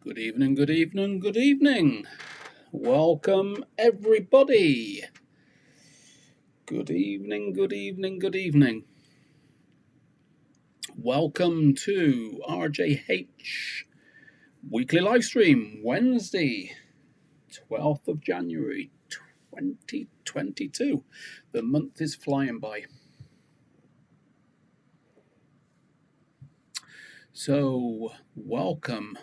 Good evening, good evening, good evening. Welcome, everybody. Good evening, good evening, good evening. Welcome to RJH Weekly Livestream, Wednesday, 12th of January, 2022. The month is flying by. So, welcome.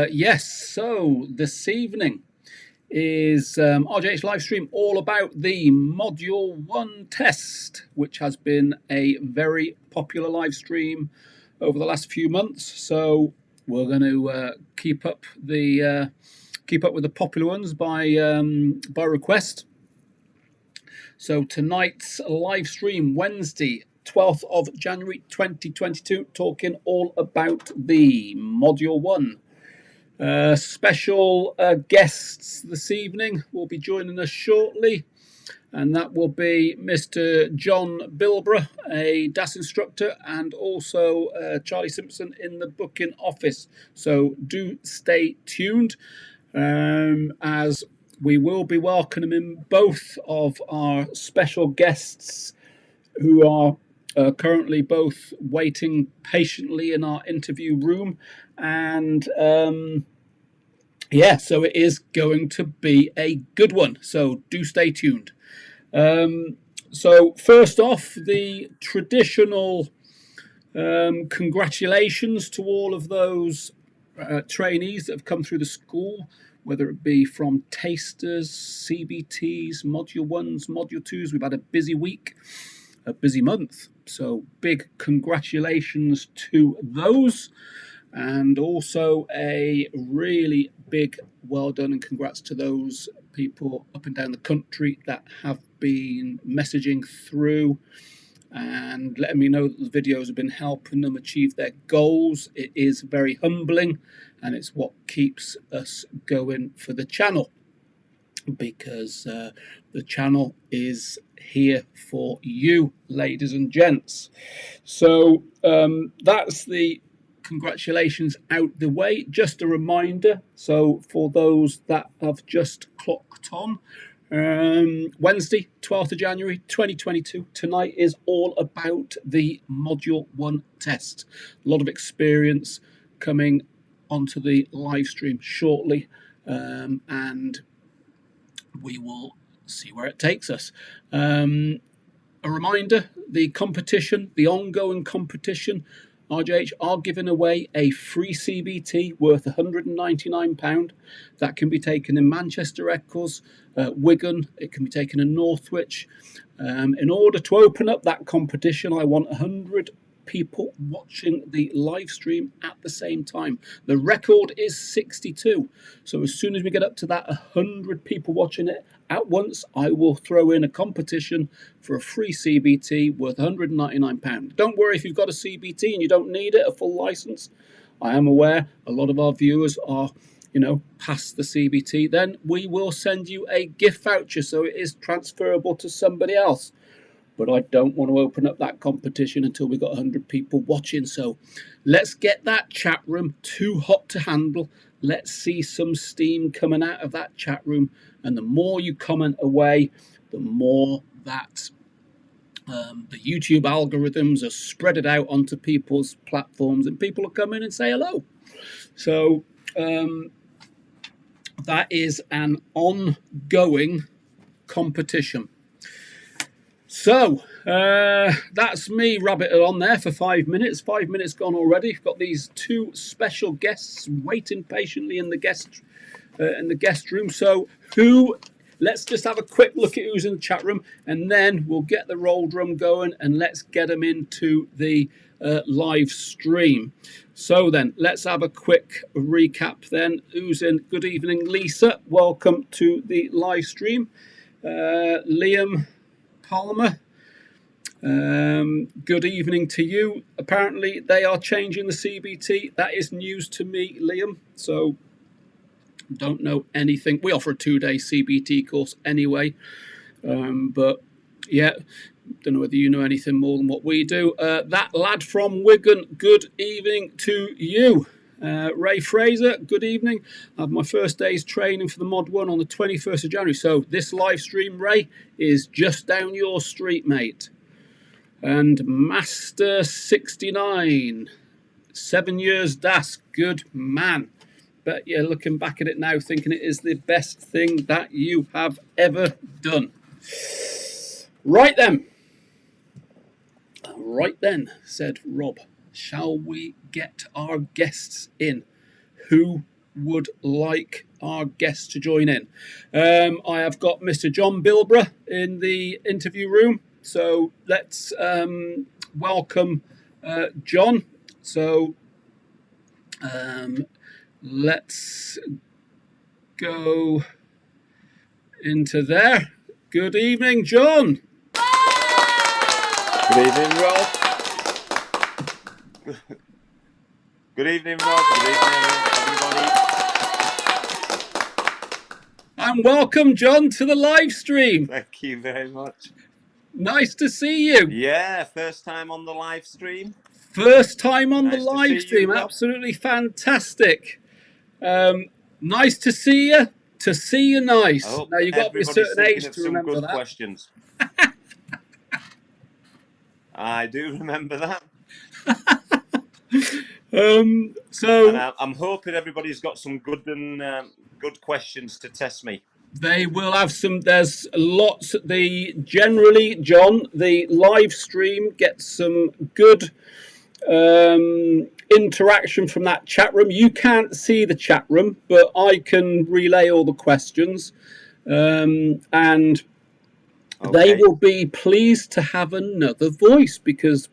Yes, so this evening is RJH Livestream all about the Module 1 test, which has been a very popular live stream over the last few months. So, we're going to keep up with the popular ones by request. So, tonight's live stream, Wednesday, 12th of January 2022, talking all about the Module 1. Special guests this evening will be joining us shortly, and that will be Mr. John Bilborough, a DAS instructor, and also Charlie Simpson in the booking office. So do stay tuned, as we will be welcoming both of our special guests who are currently both waiting patiently in our interview room. And so it is going to be a good one. So do stay tuned. So first off, the traditional congratulations to all of those trainees that have come through the school, whether it be from tasters, CBTs, Module 1s, Module 2s. We've had a busy week, a busy month. So big congratulations to those, and also a really big well done and congrats to those people up and down the country that have been messaging through and letting me know that the videos have been helping them achieve their goals. It is very humbling, and it's what keeps us going for the channel, because the channel is here for you, ladies and gents. So that's the congratulations out the way. Just a reminder, so for those that have just clocked on, Wednesday, 12th of January 2022, tonight is all about the Module 1 test. A lot of experience coming onto the live stream shortly, and we will see where it takes us. A reminder, the competition, the ongoing competition, RJH are giving away a free CBT worth £199. That can be taken in Manchester Eccles, Wigan, it can be taken in Northwich. In order to open up that competition, I want 100 people watching the live stream at the same time. The record is 62. So as soon as we get up to that 100 people watching it at once, I will throw in a competition for a free CBT worth £199. Don't worry if you've got a CBT and you don't need it, a full license. I am aware a lot of our viewers are, past the CBT. Then we will send you a gift voucher, so it is transferable to somebody else. But I don't want to open up that competition until we've got 100 people watching. So let's get that chat room too hot to handle. Let's see some steam coming out of that chat room. And the more you comment away, the more that the YouTube algorithms are spread it out onto people's platforms, and people will come in and say hello. So that is an ongoing competition. So that's me rabbited on there for 5 minutes. 5 minutes gone already. I've got these two special guests waiting patiently in the guest room. So let's just have a quick look at who's in the chat room, and then we'll get the roll drum going and let's get them into the live stream. So then let's have a quick recap then. Who's in? Good evening, Lisa. Welcome to the live stream. Liam Palmer, good evening to you. Apparently they are changing the CBT. That is news to me, Liam, so don't know anything. We offer a 2-day CBT course anyway, but yeah, don't know whether you know anything more than what we do. That lad from Wigan, good evening to you. Ray Fraser, good evening. I have my first day's training for the Mod 1 on the 21st of January. So this live stream, Ray, is just down your street, mate. And Master 69, 7 years DAS, good man. But yeah, looking back at it now, thinking it is the best thing that you have ever done. Right then, said Rob, shall we get our guests in? Who would like our guests to join in? I have got Mr. John Bilborough in the interview room. So let's welcome John. So let's go into there. Good evening, John. Good evening, Rob. Good evening, Rob. Good evening, everybody. And welcome, John, to the live stream. Thank you very much. Nice to see you. Yeah, first time on the live stream. First time on the Nice to live see stream. you, Rob. Absolutely fantastic. Nice to see you. To see you nice. I hope Now, you've got to be a everybody's certain thinking age of to some remember good that. questions. I do remember that. So And I'm hoping everybody's got some good questions to test me. they will have some. There's lots. Generally, John, the live stream gets some good interaction from that chat room. You can't see the chat room, but I can relay all the questions, and they will be pleased to have another voice because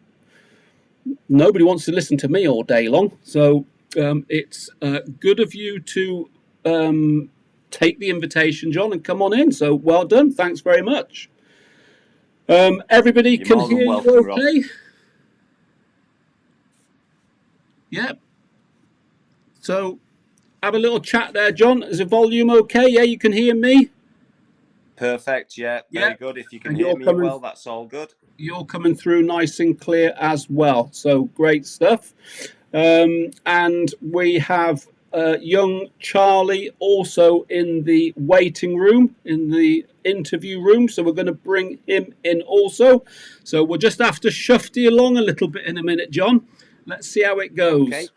nobody wants to listen to me all day long. So it's good of you to take the invitation, John, and come on in. So well done. Thanks very much. Everybody You're can more than hear welcome, you Rob. okay? Yep. So have a little chat there, John. Is the volume okay? Yeah, you can hear me? Perfect, yeah. Very good. If you can And hear you're me coming- well, that's all good. You're coming through nice and clear as well. So great stuff. And we have young Charlie also in the waiting room, in the interview room. So we're going to bring him in also. So we'll just have to shufty along a little bit in a minute, John. Let's see how it goes. Okay.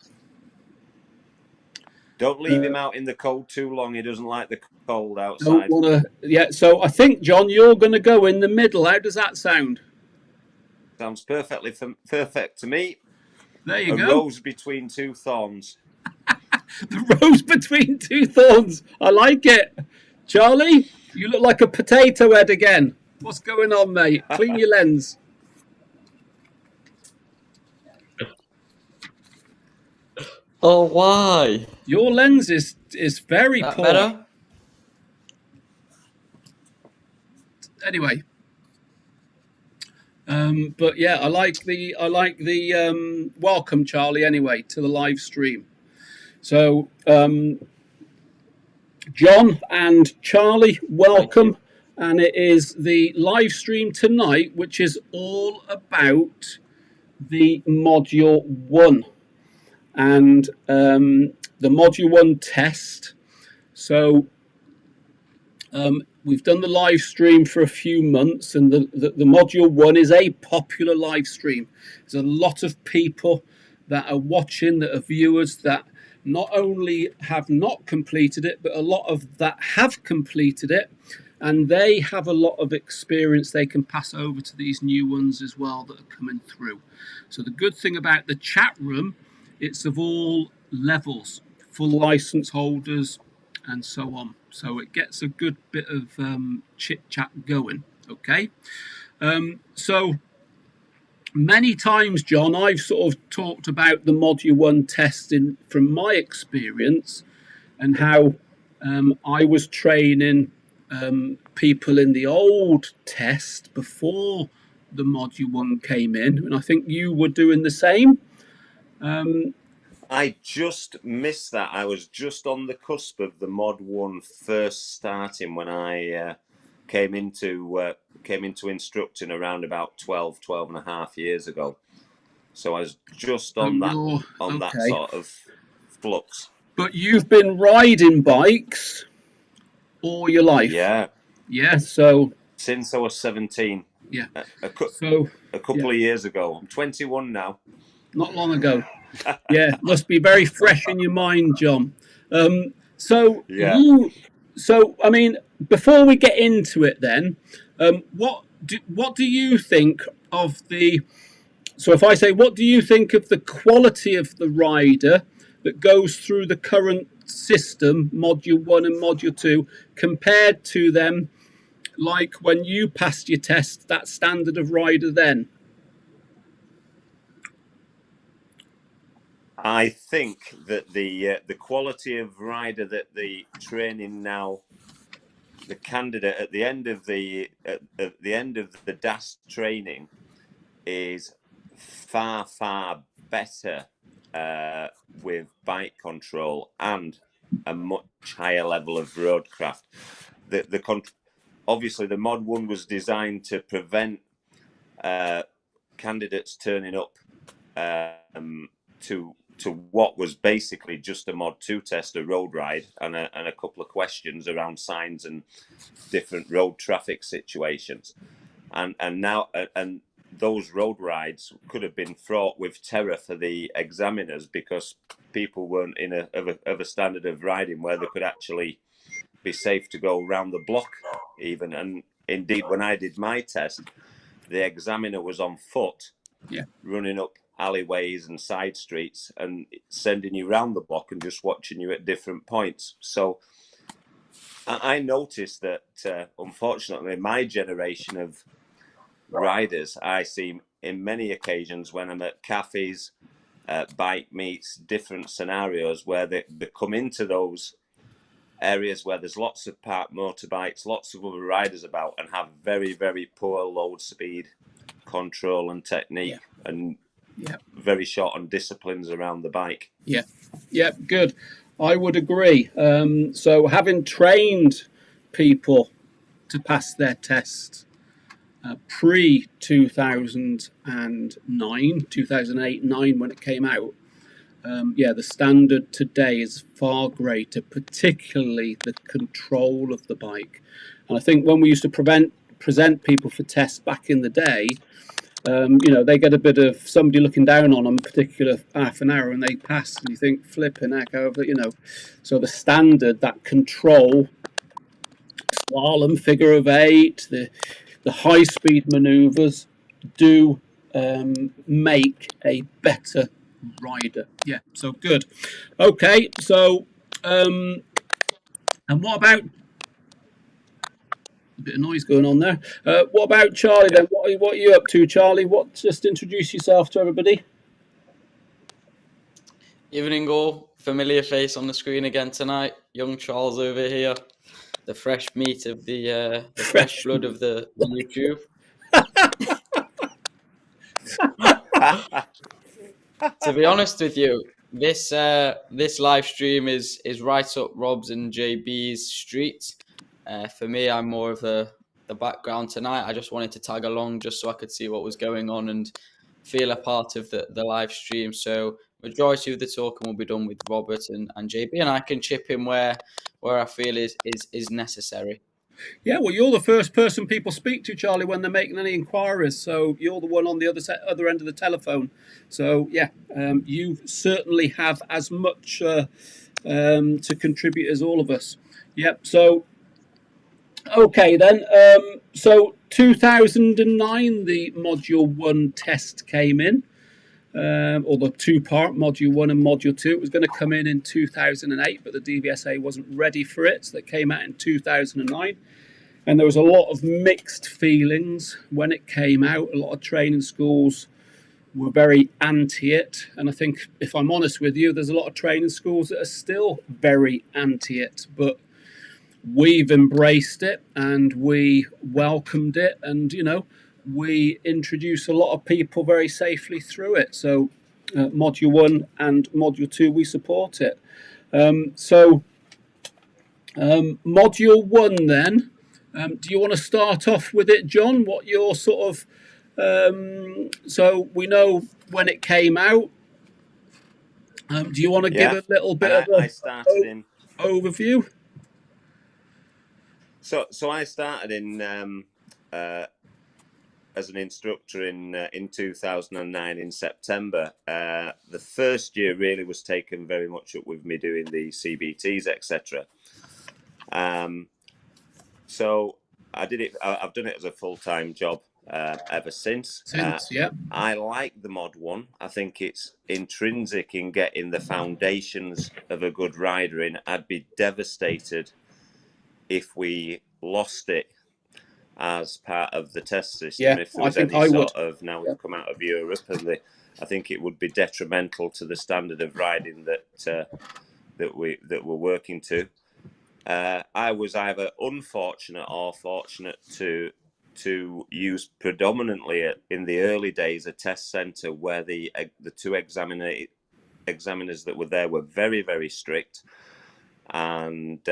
Don't leave him out in the cold too long. He doesn't like the cold outside. Don't want to. Yeah. So I think, John, you're going to go in the middle. How does that sound? Sounds perfect to me. There you A go. rose between two thorns. The rose between two thorns. I like it. Charlie, you look like a potato head again. What's going on, mate? Clean your lens. Oh, why? Your lens is very That poor. better? Anyway. But yeah, I like the welcome, Charlie, anyway, to the live stream. So John and Charlie, welcome. And it is the live stream tonight, which is all about the Module 1 and the Module 1 test. So we've done the live stream for a few months, and the Module 1 is a popular live stream. There's a lot of people that are watching, that are viewers, that not only have not completed it, but a lot of that have completed it, and they have a lot of experience they can pass over to these new ones as well that are coming through. So the good thing about the chat room, it's of all levels, full license holders and so on. So it gets a good bit of chit chat going. Okay. So many times, John, I've sort of talked about the Module 1 testing from my experience and how I was training people in the old test before the Module 1 came in. And I think you were doing the same. I just missed that. I was just on the cusp of the Mod 1 first starting when I came into instructing around about 12 and a half years ago. So I was just on that sort of flux. But you've been riding bikes all your life. Yeah. So since I was 17. Yeah. A couple of years ago. I'm 21 now. Not long ago. Yeah, must be very fresh in your mind, John. So I mean, before we get into it, then, what do you think of the? So if I say, what do you think of the quality of the rider that goes through the current system, Module 1 and Module 2, compared to them, like when you passed your test, that standard of rider then? I think that the quality of rider that the training now, the candidate at the end of the DAS training is far better with bike control and a much higher level of roadcraft. Obviously, the Mod 1 was designed to prevent candidates turning up to what was basically just a Mod 2 test, a road ride, and a couple of questions around signs and different road traffic situations. And now those road rides could have been fraught with terror for the examiners because people weren't of a standard of riding where they could actually be safe to go around the block even. And indeed, when I did my test, the examiner was on foot, running up alleyways and side streets and sending you round the block and just watching you at different points. So I noticed that, unfortunately, my generation of riders, I see in many occasions when I'm at cafes, bike meets, different scenarios where they come into those areas where there's lots of parked motorbikes, lots of other riders about, and have very poor load speed control and technique, and very short on disciplines around the bike. Yeah, good. I would agree. So having trained people to pass their test pre-2009, 2008-9 when it came out, the standard today is far greater, particularly the control of the bike. And I think when we used to present people for tests back in the day, they get a bit of somebody looking down on them a particular half an hour and they pass and you think, flipping heck over, So the standard, that control, slalom, figure of eight, the high-speed manoeuvres do make a better rider. Yeah, so good. Okay, so, and what about... A bit of noise going on there. What about Charlie then? What are you up to, Charlie? Just introduce yourself to everybody. Evening all. Familiar face on the screen again tonight. Young Charles over here. The fresh meat of the fresh blood of the YouTube. To be honest with you, this live stream is right up Rob's and JB's street. For me, I'm more of the background tonight. I just wanted to tag along just so I could see what was going on and feel a part of the live stream. So majority of the talking will be done with Robert and JB, and I can chip in where I feel is necessary. Yeah, well, you're the first person people speak to, Charlie, when they're making any inquiries. So you're the one on the other end of the telephone. So yeah, you certainly have as much to contribute as all of us. Yep. So okay then. So 2009, the Module 1 test came in. Or the two-part, Module 1 and Module 2. It was going to come in 2008, but the DVSA wasn't ready for it, so it came out in 2009. And there was a lot of mixed feelings when it came out. A lot of training schools were very anti it. And I think, if I'm honest with you, there's a lot of training schools that are still very anti it. But we've embraced it and we welcomed it. And, we introduce a lot of people very safely through it. So Module 1 and Module 2, we support it. Module 1 then, do you want to start off with it, John? What your sort of... so we know when it came out, Do you want to give a little bit and of I started in overview? So I started in as an instructor in 2009 in September. The first year really was taken very much up with me doing the CBTs, etc. So I did it. I've done it as a full-time job ever since. I like the Mod 1. I think it's intrinsic in getting the foundations of a good rider in. I'd be devastated if we lost it as part of the test system. If there was any sort of, now we've come out of Europe, and I think it would be detrimental to the standard of riding that we're working to. I was either unfortunate or fortunate to use predominantly in the early days a test centre where the two examiners that were there were very, very strict, and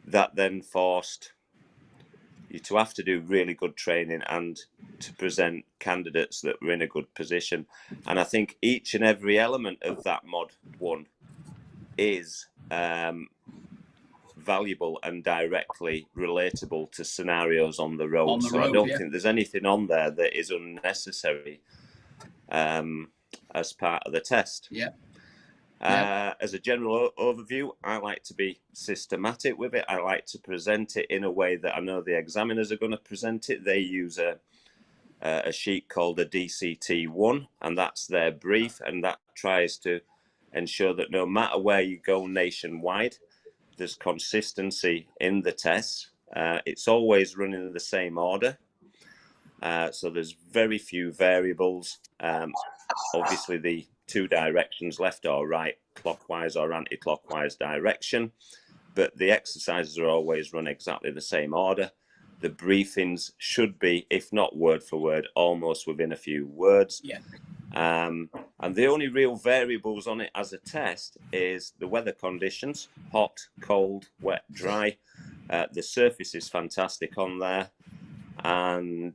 that then forced you to have to do really good training and to present candidates that were in a good position. And I think each and every element of that Mod 1 is valuable and directly relatable to scenarios on the road. I don't think there's anything on there that is unnecessary as part of the test. As a general overview, I like to be systematic with it. I like to present it in a way that I know the examiners are going to present it. They use a sheet called a DCT1, and that's their brief, and that tries to ensure that no matter where you go nationwide, there's consistency in the tests. It's always running in the same order. So there's very few variables. Obviously, the two directions, left or right, clockwise or anti-clockwise direction. But the exercises are always run exactly the same order. The briefings should be, if not word for word, almost within a few words. And the only real variables on it as a test is the weather conditions: hot, cold, wet, dry. The surface is fantastic on there. And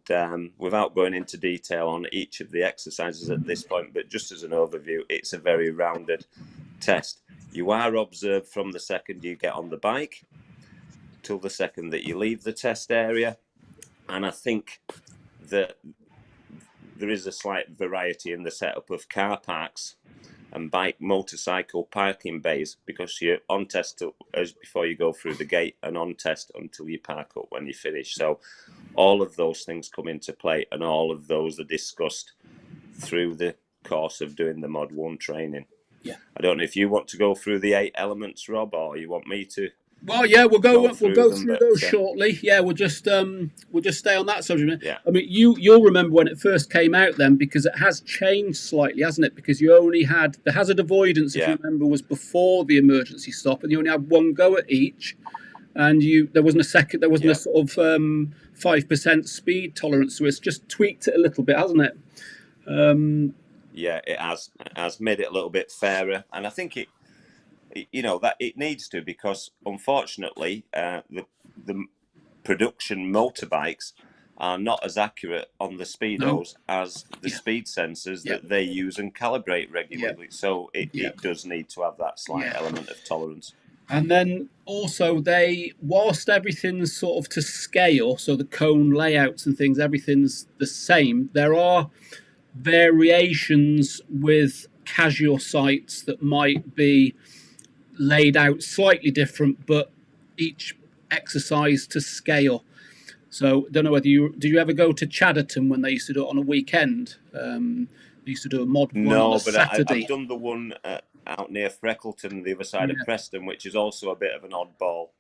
without going into detail on each of the exercises at this point, but just as an overview, it's a very rounded test. You are observed from the second you get on the bike till the second that you leave the test area. And I think that there is a slight variety in the setup of car parks and motorcycle parking bays, because you're on test as before you go through the gate, and on test until you park up when you finish. So all of those things come into play, and all of those are discussed through the course of doing the Mod 1 training. I don't know if you want to go through the 8 elements, Rob, or you want me to. Well, we'll go through those shortly. We'll just stay on that subject. I mean, you'll remember when it first came out then, because it has changed slightly, hasn't it? Because you only had the hazard avoidance, if you remember, was before the emergency stop, and you only had one go at each, and there wasn't a second, there wasn't a sort of 5% speed tolerance, so it's just tweaked it a little bit, hasn't it? It has made it a little bit fairer, and I think that it needs to, because unfortunately the production motorbikes are not as accurate on the speedos as the speed sensors that they use and calibrate regularly. So it does need to have that slight element of tolerance. And then also whilst everything's sort of to scale, so the cone layouts and things, everything's the same, there are variations with casual sites that might be laid out slightly different, but each exercise to scale. So I don't know whether did you ever go to Chadderton when they used to do it on a weekend? They used to do a Mod 1 on a Saturday. I've done the one out near Freckleton, the other side of Preston, which is also a bit of an oddball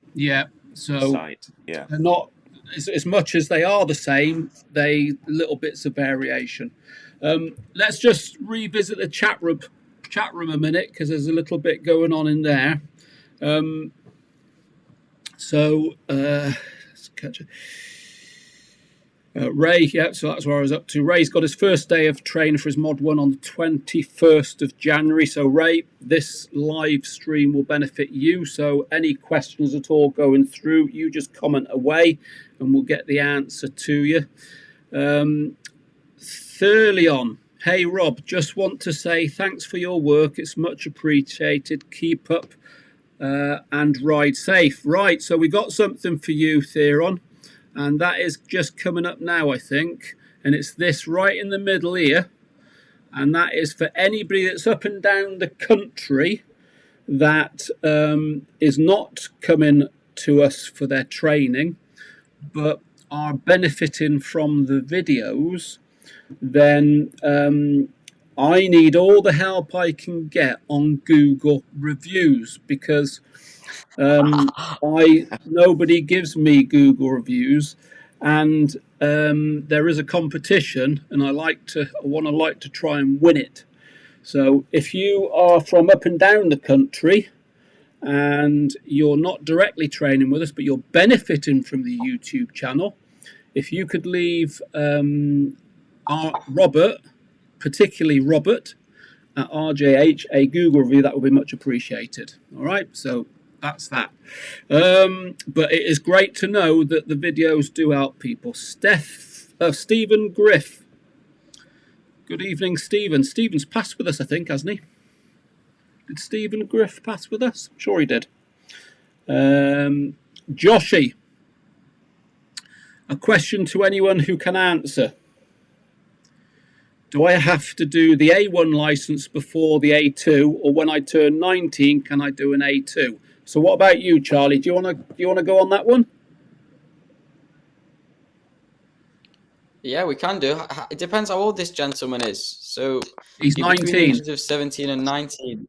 site. They're not as much as they are the same, little bits of variation. Let's just revisit the chat room a minute, because there's a little bit going on in there. Let's catch it. Ray, so that's where I was up to. Ray's got his first day of training for his Mod 1 on the 21st of January. So, Ray, this live stream will benefit you. So, any questions at all going through, you just comment away and we'll get the answer to you. Thurleon, Hey Rob, just want to say thanks for your work. It's much appreciated. Keep up and ride safe. Right, so we got something for you, Theron, and that is just coming up now, I think. And it's this right in the middle here. And that is for anybody that's up and down the country that is not coming to us for their training, but are benefiting from the videos. Then I need all the help I can get on Google reviews, because nobody gives me Google reviews, and there is a competition, and I want to try and win it. So if you are from up and down the country and you're not directly training with us, but you're benefiting from the YouTube channel, if you could leave Robert, particularly Robert at RJH, a Google review, that would be much appreciated. All right, so that's that. But it is great to know that the videos do help people. Stephen Griff. Good evening, Stephen. Stephen's passed with us, I think, hasn't he? Did Stephen Griff pass with us? I'm sure he did. Joshy. A question to anyone who can answer. Do I have to do the A1 license before the A2, or when I turn 19, can I do an A2? So what about you, Charlie? Do you want to go on that one? Yeah, we can do. It depends how old this gentleman is. So he's 19. Between the ages of 17 and 19.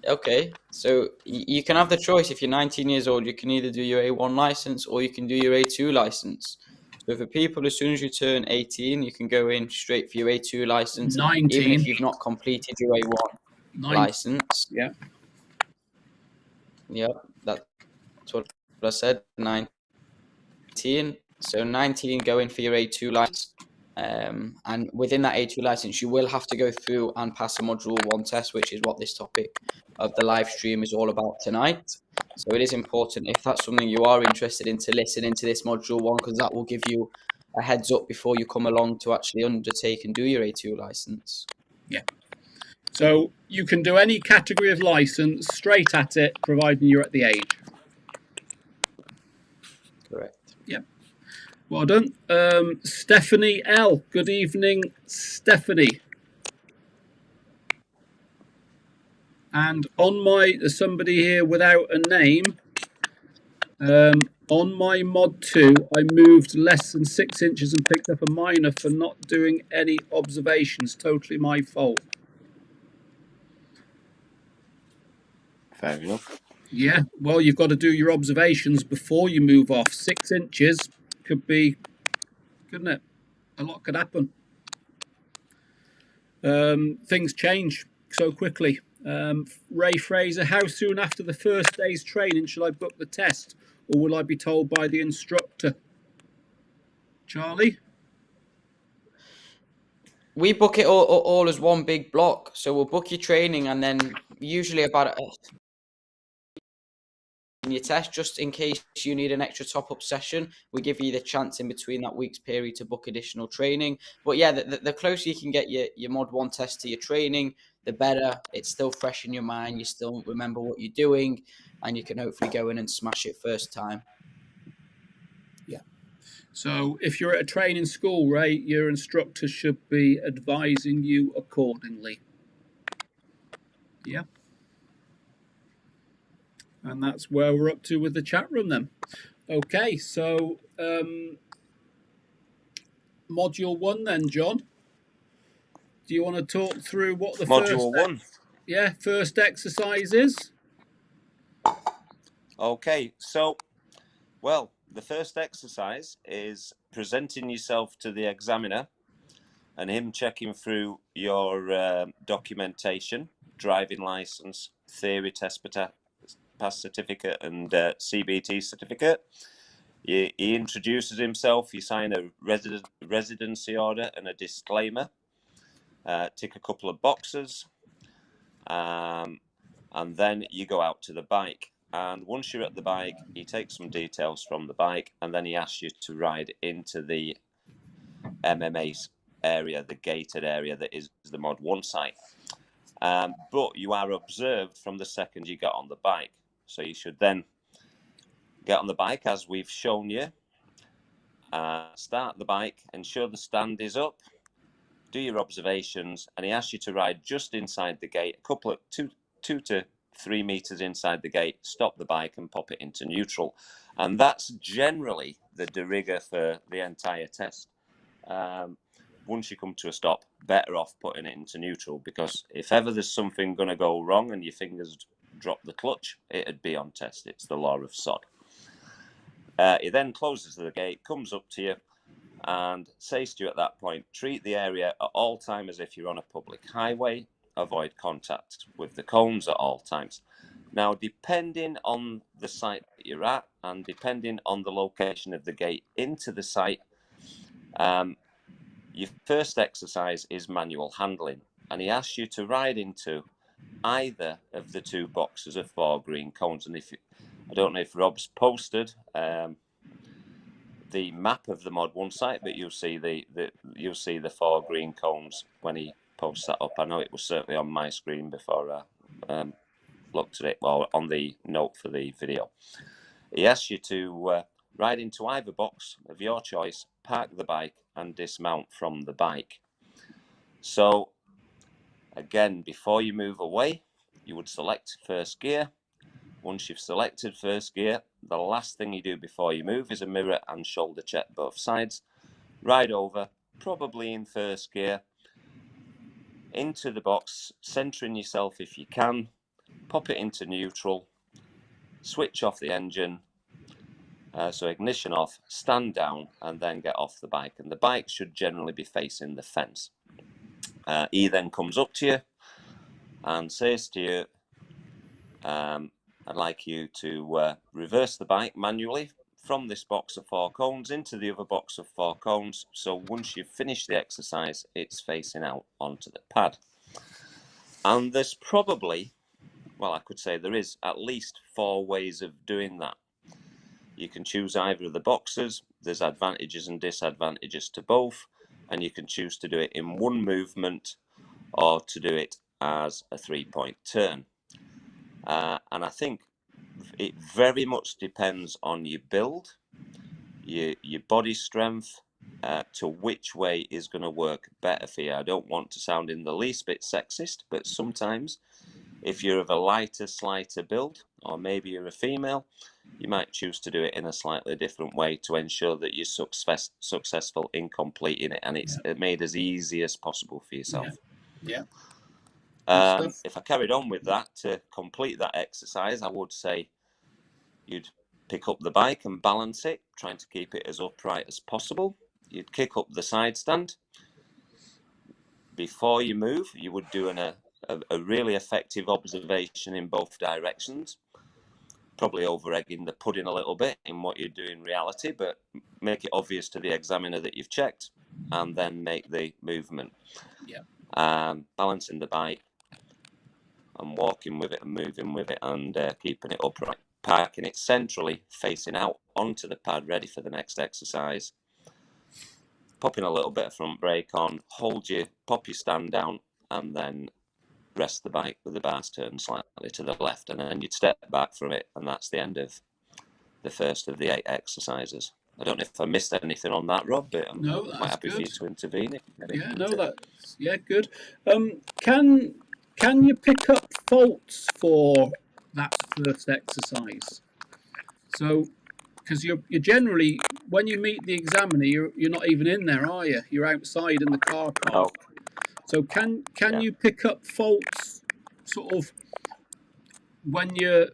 Okay, so you can have the choice. If you're 19 years old, you can either do your A1 license or you can do your A2 license. So for people, as soon as you turn 18, you can go in straight for your A2 license, 19. even if you've not completed your A1 license. Yeah. Yep, that's what I said, 19. So 19, go in for your A2 license. And within that A2 license, you will have to go through and pass a Module 1 test, which is what this topic of the live stream is all about tonight. So it is important, if that's something you are interested in, to listen into this Module 1, because that will give you a heads up before you come along to actually undertake and do your A2 license. Yeah. So you can do any category of license straight at it, providing you're at the age. Correct. Yep. Well done. Stephanie L. Good evening, Stephanie. And there's somebody here without a name. On my Mod 2, I moved less than 6 inches and picked up a minor for not doing any observations. Totally my fault. Fair enough. Yeah, well, you've got to do your observations before you move off. 6 inches could be, couldn't it? A lot could happen. Things change so quickly. Ray Fraser, how soon after the first day's training should I book the test, or will I be told by the instructor? Charlie? We book it all as one big block. So we'll book your training, and then usually about your test, just in case you need an extra top-up session, we give you the chance in between that week's period to book additional training. But yeah, the closer you can get your Mod 1 test to your training, the better. It's still fresh in your mind. You still remember what you're doing, and you can hopefully go in and smash it first time. Yeah. So if you're at a training school, Ray, your instructor should be advising you accordingly. Yeah. And that's where we're up to with the chat room then. Okay, so Module 1 then, John. Do you want to talk through what the first exercise is? Okay, so, well, the first exercise is presenting yourself to the examiner and him checking through your documentation, driving license, theory test pass certificate and CBT certificate. He introduces himself, you sign a residency order and a disclaimer, tick a couple of boxes, and then you go out to the bike. And once you're at the bike, he takes some details from the bike, and then he asks you to ride into the MMA area, the gated area that is the Mod 1 site. But you are observed from the second you get on the bike. So you should then get on the bike, as we've shown you, start the bike, ensure the stand is up, do your observations, and he asks you to ride just inside the gate, a couple of 2 to 3 meters inside the gate, stop the bike and pop it into neutral. And that's generally the de rigueur for the entire test. Once you come to a stop, better off putting it into neutral, because if ever there's something going to go wrong and your fingers drop the clutch, it'd be on test. It's the law of sod. He then closes the gate, comes up to you, and says to you at that point, treat the area at all times as if you're on a public highway. Avoid contact with the cones at all times. Now, depending on the site that you're at and depending on the location of the gate into the site, your first exercise is manual handling, and he asks you to ride into either of the 2 boxes of 4 green cones. And I don't know if Rob's posted the map of the Mod 1 site, but you'll see the 4 green cones when he posts that up. I know it was certainly on my screen before I looked at it, well, on the note for the video. He asks you to ride into either box of your choice, park the bike and dismount from the bike. So again, before you move away, you would select first gear. Once you've selected first gear, the last thing you do before you move is a mirror and shoulder check both sides. Ride over, probably in first gear, into the box, centering yourself if you can, pop it into neutral, switch off the engine, so ignition off, stand down, and then get off the bike. And the bike should generally be facing the fence. He then comes up to you and says to you, I'd like you to reverse the bike manually from this box of 4 cones into the other box of 4 cones. So once you've finished the exercise, it's facing out onto the pad. And there's probably, well, I could say there is at least 4 ways of doing that. You can choose either of the boxes. There's advantages and disadvantages to both. And you can choose to do it in one movement or to do it as a 3-point turn. And I think it very much depends on your build, your body strength, to which way is going to work better for you. I don't want to sound in the least bit sexist, but sometimes if you're of a lighter, slighter build, or maybe you're a female, you might choose to do it in a slightly different way to ensure that you're successful in completing it, and it's made as easy as possible for yourself. Yeah. If I carried on with that, to complete that exercise, I would say you'd pick up the bike and balance it, trying to keep it as upright as possible. You'd kick up the side stand. Before you move, you would do a really effective observation in both directions, probably over-egging the pudding a little bit in what you do in reality, but make it obvious to the examiner that you've checked, and then make the movement. Balancing the bike and walking with it and moving with it and keeping it upright. Parking it centrally, facing out onto the pad, ready for the next exercise. Popping a little bit of front brake on, pop your stand down, and then rest the bike with the bars turned slightly to the left, and then you'd step back from it, and that's the end of the first of the 8 exercises. I don't know if I missed anything on that, Rob, but I'm quite happy for you to intervene. Good. Can you pick up faults for that first exercise? So, because you're generally, when you meet the examiner, you're not even in there, are you? You're outside in the car park. No. So can you pick up faults sort of when you're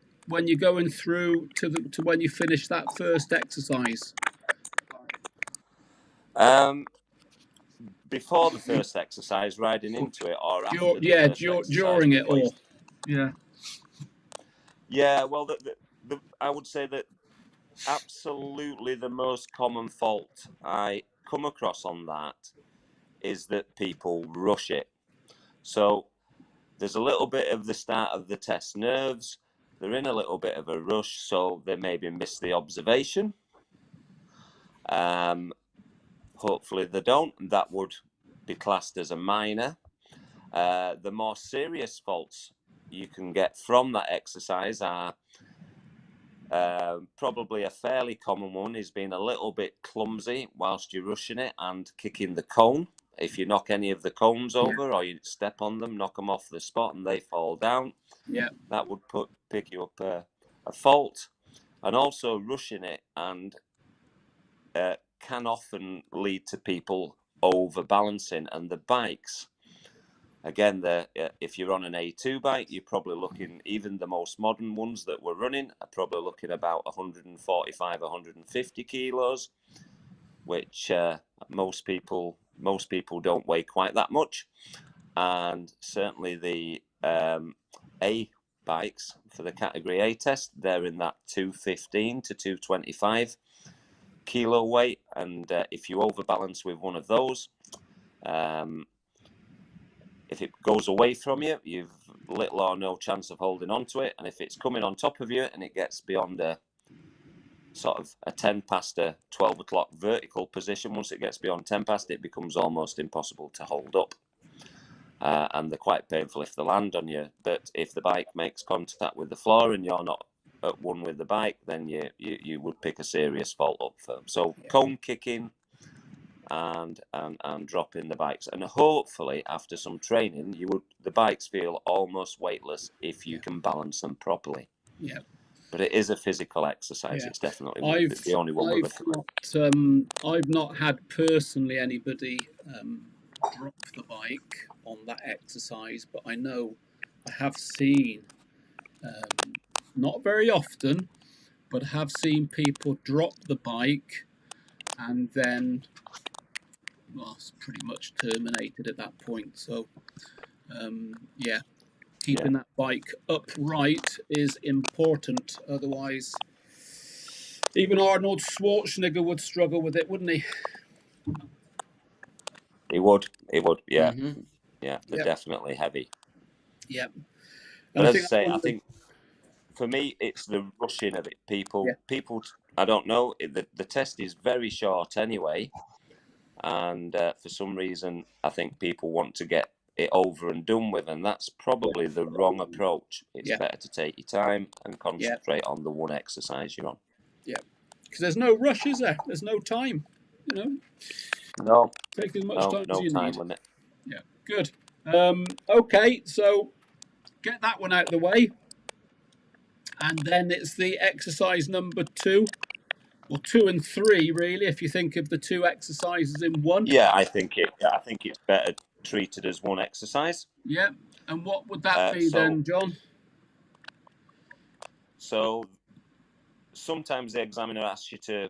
going through to when you finish that first exercise? Before the first exercise, riding into it, or after during it, or well, I would say that absolutely the most common fault I come across on that is that people rush it. So there's a little bit of the start of the test nerves. They're in a little bit of a rush, so they maybe miss the observation. Hopefully they don't. That would be classed as a minor. The more serious faults you can get from that exercise are probably a fairly common one is being a little bit clumsy whilst you're rushing it and kicking the cone. If you knock any of the cones over or you step on them, knock them off the spot and they fall down, that would pick you up a fault. And also rushing it and can often lead to people overbalancing, and the bikes, again, if you're on an A2 bike, you're probably looking, even the most modern ones that we're running are probably looking about 145, 150 kilos, which most people don't weigh quite that much. And certainly the A bikes for the category A test, they're in that 215 to 225 kilo weight. And if you overbalance with one of those, if it goes away from you, you've little or no chance of holding on to it. And if it's coming on top of you and it gets beyond a sort of a 10 past a 12 o'clock vertical position, once it gets beyond 10 past, it becomes almost impossible to hold up. And they're quite painful if they land on you. But if the bike makes contact with the floor and you're not at one with the bike, then you would pick a serious fault up for them. So cone kicking and dropping the bikes, and hopefully after some training, the bikes feel almost weightless if you can balance them properly. Yeah. But it is a physical exercise. It's definitely the only one. I've not had personally anybody drop the bike on that exercise, but I know I have seen, not very often, but have seen people drop the bike and then, well, it's pretty much terminated at that point. So, keeping that bike upright is important. Otherwise, even Arnold Schwarzenegger would struggle with it, wouldn't he? He would, yeah. Mm-hmm. Yeah, they're definitely heavy. Yeah. But as I say, I think for me, it's the rushing of it. People, I don't know, the test is very short anyway. And for some reason, I think people want to get it over and done with. And that's probably the wrong approach. It's better to take your time and concentrate on the one exercise you're on. Yeah. Because there's no rush, is there? There's no time, No. Take as much time as you time need. limit. Yeah, good. Okay, so get that one out of the way. And then it's the exercise number 2, or 2 and 3, really, if you think of the 2 exercises in one. Yeah, I think it's better treated as one exercise. Yeah, and what would that be then, John? So sometimes the examiner asks you to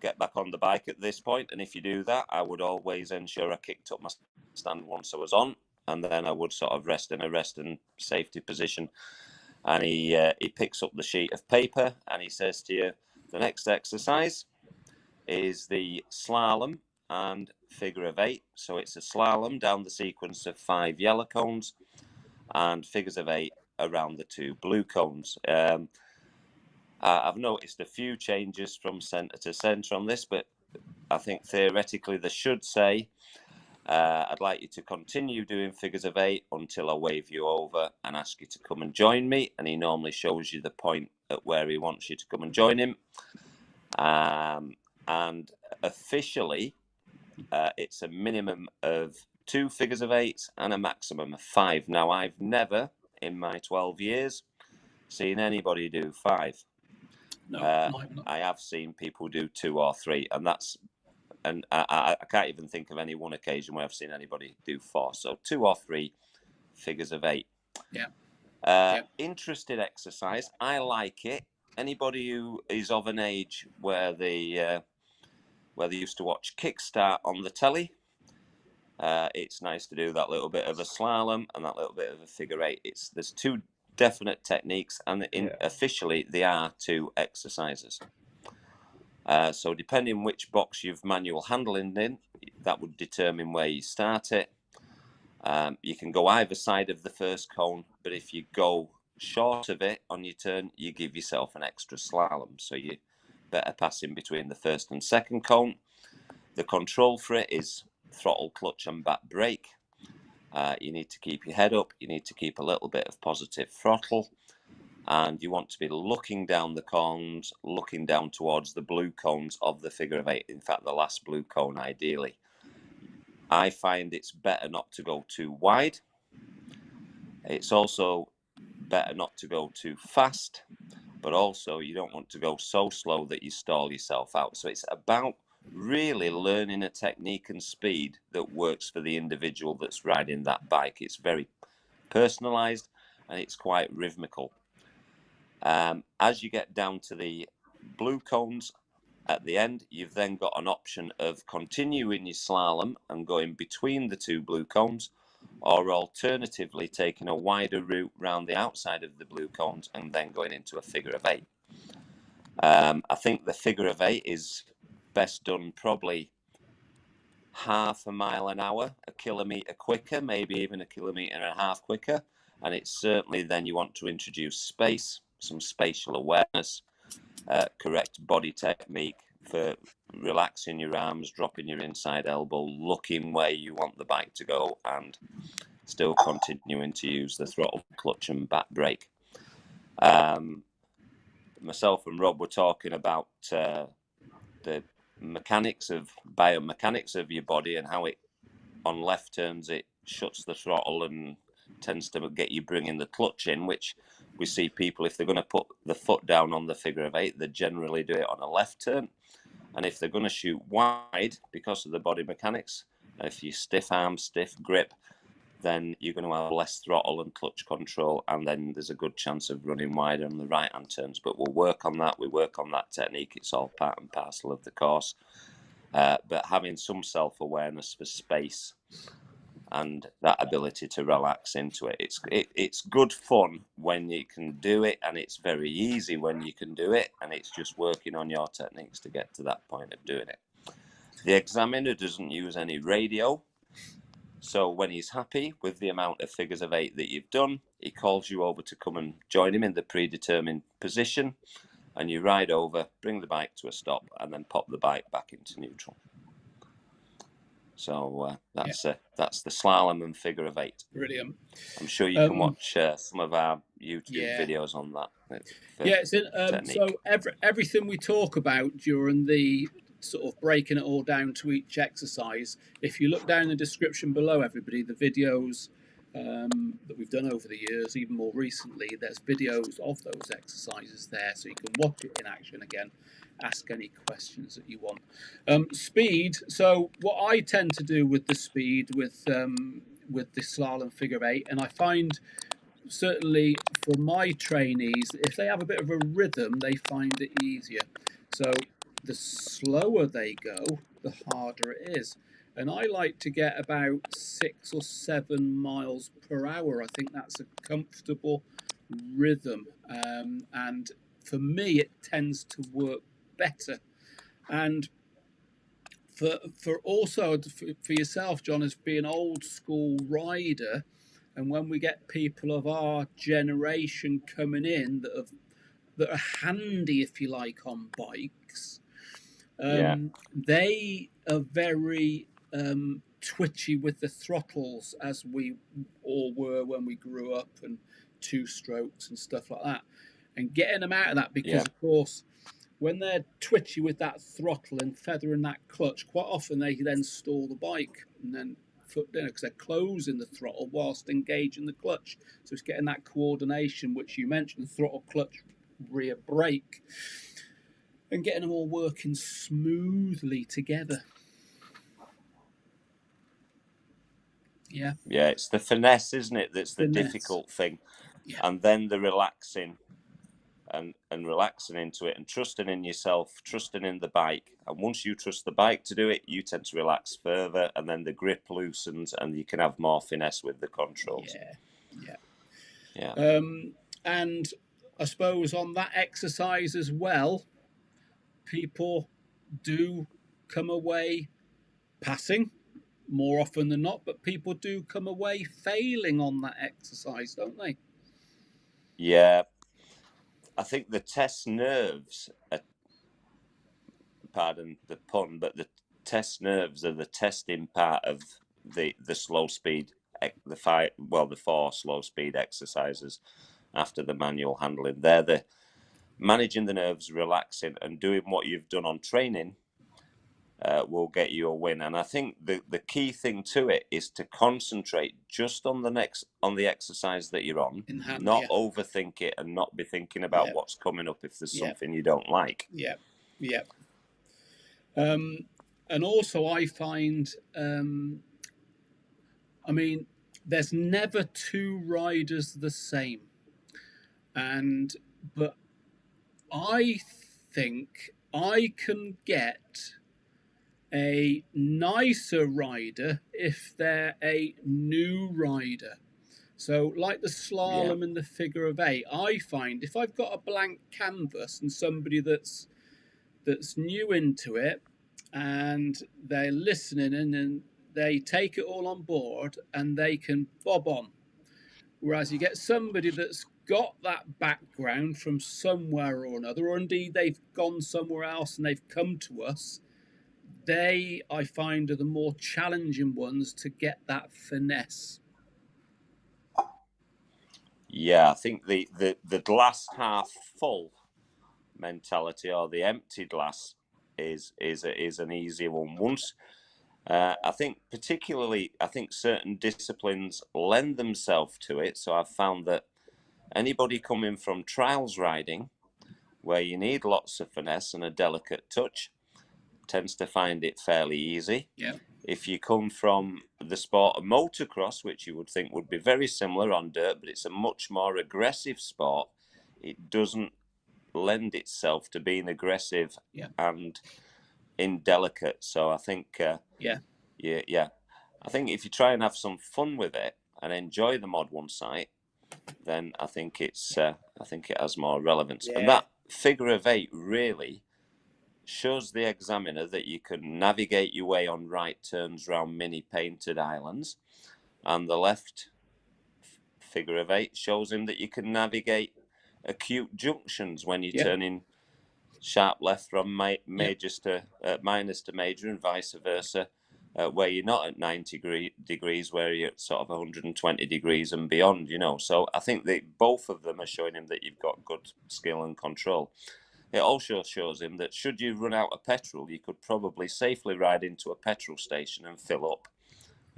get back on the bike at this point, and if you do that, I would always ensure I kicked up my stand once I was on, and then I would sort of rest in a rest and safety position. And he picks up the sheet of paper and he says to you, the next exercise is the slalom and figure of 8. So it's a slalom down the sequence of 5 yellow cones and figures of 8 around the 2 blue cones. I've noticed a few changes from centre to centre on this, but I think theoretically they should say, I'd like you to continue doing figures of 8 until I wave you over and ask you to come and join me. And he normally shows you the point at where he wants you to come and join him. And officially, it's a minimum of 2 figures of 8 and a maximum of 5. Now, I've never, in my 12 years, seen anybody do 5. No, I have seen people do 2 or 3, and I can't even think of any one occasion where I've seen anybody do 4. So 2 or 3 figures of 8. Yeah. Interesting exercise. I like it. Anybody who is of an age where they used to watch Kickstart on the telly, it's nice to do that little bit of a slalom and that little bit of a figure 8. There's 2 definite techniques, and officially they are 2 exercises. So depending which box you've manual handling in, that would determine where you start it. You can go either side of the first cone, but if you go short of it on your turn, you give yourself an extra slalom. So you better pass in between the first and second cone. The control for it is throttle, clutch and back brake. You need to keep your head up, you need to keep a little bit of positive throttle, and you want to be looking down the cones, looking down towards the blue cones of the figure of 8, in fact the last blue cone ideally. I find it's better not to go too wide. It's also better not to go too fast, but also you don't want to go so slow that you stall yourself out. So it's about really learning a technique and speed that works for the individual that's riding that bike. It's very personalized and it's quite rhythmical. As you get down to the blue cones at the end, you've then got an option of continuing your slalom and going between the two blue cones, or alternatively taking a wider route round the outside of the blue cones and then going into a figure of 8. I think the figure of 8 is best done probably half a mile an hour, a kilometre quicker, maybe even a kilometre and a half quicker. And it's certainly then you want to introduce space, some spatial awareness, correct body technique for relaxing your arms, dropping your inside elbow, looking where you want the bike to go, and still continuing to use the throttle, clutch and back brake. Myself and Rob were talking about the biomechanics of your body and how it, on left turns, it shuts the throttle and tends to get you bringing the clutch in, which we see people, if they're going to put the foot down on the figure of 8, they generally do it on a left turn. And if they're going to shoot wide because of the body mechanics, if you stiff arm, stiff grip, then you're going to have less throttle and clutch control, and then there's a good chance of running wider on the right hand turns. But we'll work on that. We work on that technique. It's all part and parcel of the course. But having some self-awareness for space and that ability to relax into it, it's good fun when you can do it, and it's very easy when you can do it, and it's just working on your techniques to get to that point of doing it. The examiner doesn't use any radio, so when he's happy with the amount of figures of 8 that you've done, he calls you over to come and join him in the predetermined position, and you ride over, bring the bike to a stop, and then pop the bike back into neutral. So that's the slalom and figure of 8. Brilliant. I'm sure you can watch some of our YouTube videos on that. So everything we talk about during the sort of breaking it all down to each exercise, if you look down in the description below, everybody, the videos that we've done over the years, even more recently, there's videos of those exercises there, so you can watch it in action again, ask any questions that you want. Speed. So what I tend to do with the speed with the slalom figure of 8, and I find certainly for my trainees, if they have a bit of a rhythm, they find it easier. So the slower they go, the harder it is. And I like to get about 6 or 7 miles per hour. I think that's a comfortable rhythm. And for me, it tends to work better. And for yourself, John, as being an old school rider, and when we get people of our generation coming in that are handy, if you like, on bikes, they are very twitchy with the throttles, as we all were when we grew up, and 2 strokes and stuff like that. And getting them out of that, because of course, when they're twitchy with that throttle and feathering that clutch, quite often they then stall the bike and then foot down because they're closing the throttle whilst engaging the clutch. So it's getting that coordination, which you mentioned, throttle, clutch, rear brake, and getting them all working smoothly together. Yeah, it's the finesse, isn't it, that's the difficult thing. And then the relaxing and relaxing into it and trusting in yourself, trusting in the bike. And once you trust the bike to do it, you tend to relax further, and then the grip loosens and you can have more finesse with the controls. And I suppose on that exercise as well, people do come away passing more often than not, but people do come away failing on that exercise, don't they? Yeah. I think the test nerves, pardon the pun, but the test nerves are the testing part of the slow speed, the 4 slow speed exercises after the manual handling. They're the managing the nerves, relaxing, and doing what you've done on training will get you a win. And I think the key thing to it is to concentrate just on the exercise that you're on, not overthink it and not be thinking about what's coming up if there's something you don't like. Yeah. And also I find, there's never 2 riders the same. But I think I can get a nicer rider if they're a new rider. So like the slalom and the figure of 8, I find if I've got a blank canvas and somebody that's new into it and they're listening and they take it all on board and they can bob on. Whereas you get somebody that's got that background from somewhere or another, or indeed they've gone somewhere else and they've come to us, they, I find, are the more challenging ones to get that finesse. Yeah, I think the glass half full mentality, or the empty glass, is an easier one. Once I think certain disciplines lend themselves to it. So I've found that anybody coming from trials riding, where you need lots of finesse and a delicate touch, tends to find it fairly easy. Yeah. If you come from the sport of motocross, which you would think would be very similar on dirt, but it's a much more aggressive sport, it doesn't lend itself to being aggressive and indelicate. So I think I think if you try and have some fun with it and enjoy the Mod 1 site, then I think it has more relevance. And that figure of 8 really shows the examiner that you can navigate your way on right turns round mini painted islands, and the left figure of 8 shows him that you can navigate acute junctions when you're turning sharp left from majors to minors to major, and vice versa, where you're not at 90 degrees, where you're at sort of 120 degrees and beyond, So I think that both of them are showing him that you've got good skill and control. It also shows him that should you run out of petrol, you could probably safely ride into a petrol station and fill up,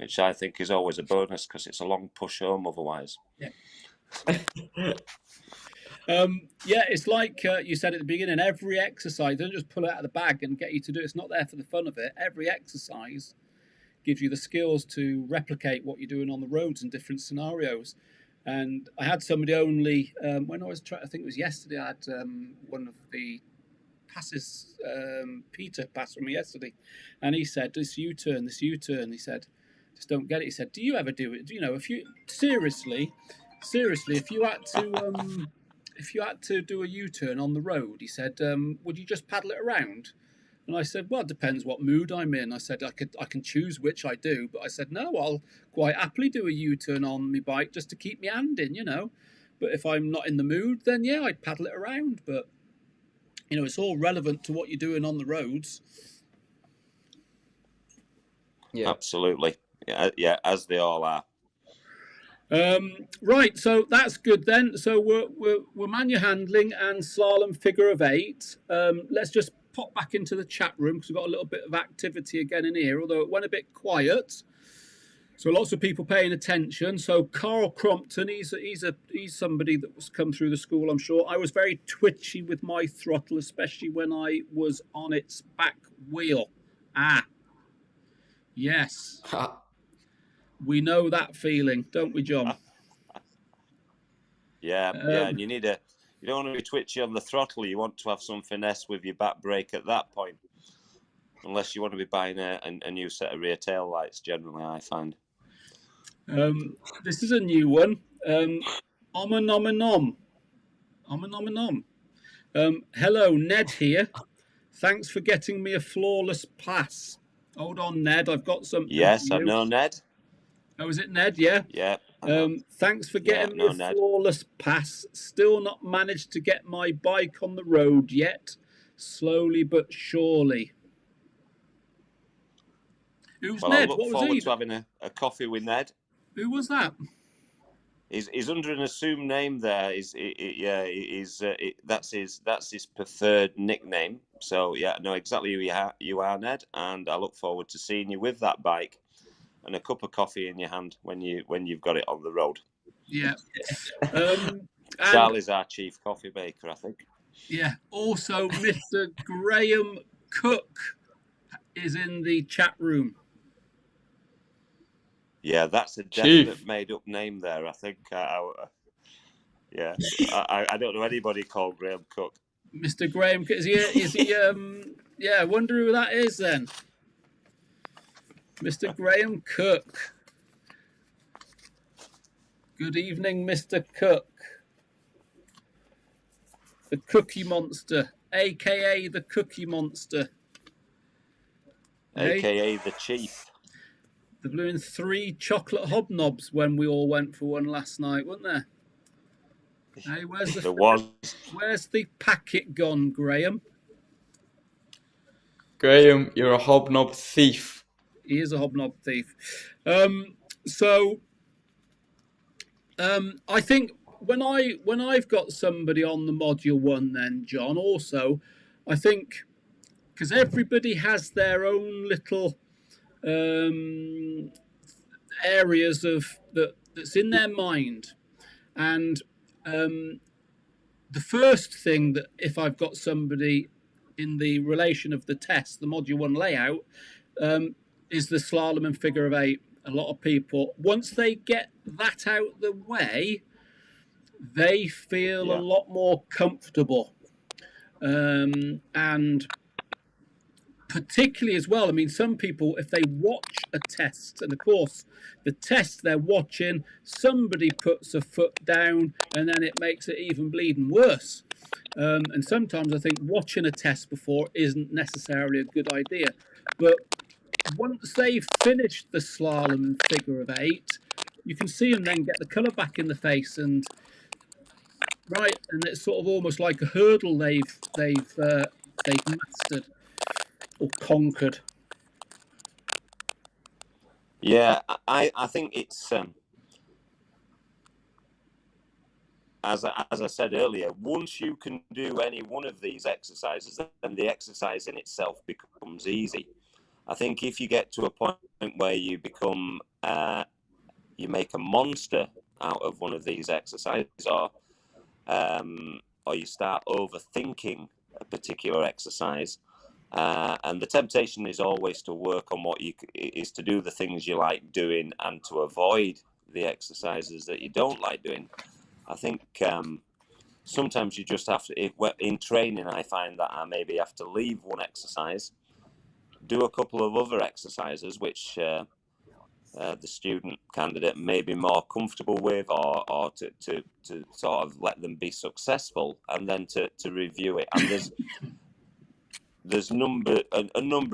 which I think is always a bonus because it's a long push home otherwise. It's like you said at the beginning, every exercise, don't just pull it out of the bag and get you to do it. It's not there for the fun of it. Every exercise gives you the skills to replicate what you're doing on the roads in different scenarios. And I had somebody only, when I was trying, I think it was yesterday, I had one of the passes, Peter passed from me yesterday, and he said, this U-turn, he said, just don't get it. He said, do you ever do it? If you, seriously, if you had to do a U-turn on the road, he said, would you just paddle it around? And I said, well, it depends what mood I'm in. I said, I can choose which I do. But I said, no, I'll quite happily do a U-turn on my bike just to keep my hand in, But if I'm not in the mood, then, I'd paddle it around. But, it's all relevant to what you're doing on the roads. Yeah, absolutely. Yeah, as they all are. Right, so that's good then. So we're manual handling and slalom figure of 8. Let's just pop back into the chat room because we've got a little bit of activity again in here, although it went a bit quiet. So lots of people paying attention. So Carl Crompton, he's somebody that was come through the school, I'm sure. I was very twitchy with my throttle, especially when I was on its back wheel. Yes. We know that feeling, don't we, John? And you don't want to be twitchy on the throttle. You want to have some finesse with your back brake at that point. Unless you want to be buying a new set of rear tail lights, generally, I find. This is a new one. Hello, Ned here. Thanks for getting me a flawless pass. Hold on, Ned. I've got something. Yes, I know Ned. Oh, is it Ned? Yeah. Yeah. Thanks for getting me a flawless pass. Still not managed to get my bike on the road yet. Slowly but surely. Who's Well, I Ned? look What was forward he? to having a coffee with Ned. Who was that? He's under an assumed name there. That's his preferred nickname. So yeah, I know exactly who you are, Ned, and I look forward to seeing you with that bike and a cup of coffee in your hand when you've got it on the road. Yeah. Charlie's our chief coffee maker, I think. Yeah. Also, Mr. Graham Cook is in the chat room. Yeah, that's a definite made-up name there. I think. Yeah, I don't know anybody called Graham Cook. Mr. Graham, is he? Yeah, I wonder who that is then. Mr. Graham Cook. Good evening, Mr. Cook. The Cookie Monster, aka the Cookie Monster, aka the Chief. There blew in 3 chocolate hobnobs when we all went for one last night, wasn't there? Hey, where's the packet gone, Graham? Graham, you're a hobnob thief. He is a hobnob thief. I think when I've got somebody on the module 1, then John, also, I think because everybody has their own little areas that's in their mind, and the first thing that if I've got somebody in the relation of the test, the module 1 layout, is the slalom and figure of 8. A lot of people, once they get that out the way, they feel a lot more comfortable, and particularly as well, I mean, some people, if they watch a test, and of course the test they're watching, somebody puts a foot down and then it makes it even bleeding worse, and sometimes I think watching a test before isn't necessarily a good idea, but once they've finished the slalom and figure of 8, you can see them then get the colour back in the face, and it's sort of almost like a hurdle they've mastered or conquered. Yeah, I think it's as I said earlier, once you can do any one of these exercises, then the exercise in itself becomes easy. I think if you get to a point where you become you make a monster out of one of these exercises, or you start overthinking a particular exercise, and the temptation is always to work on is to do the things you like doing and to avoid the exercises that you don't like doing. I think sometimes you just have to, in training, I find that I maybe have to leave one exercise, do a couple of other exercises which the student candidate may be more comfortable with, or to sort of let them be successful, and then to review it. And there's a number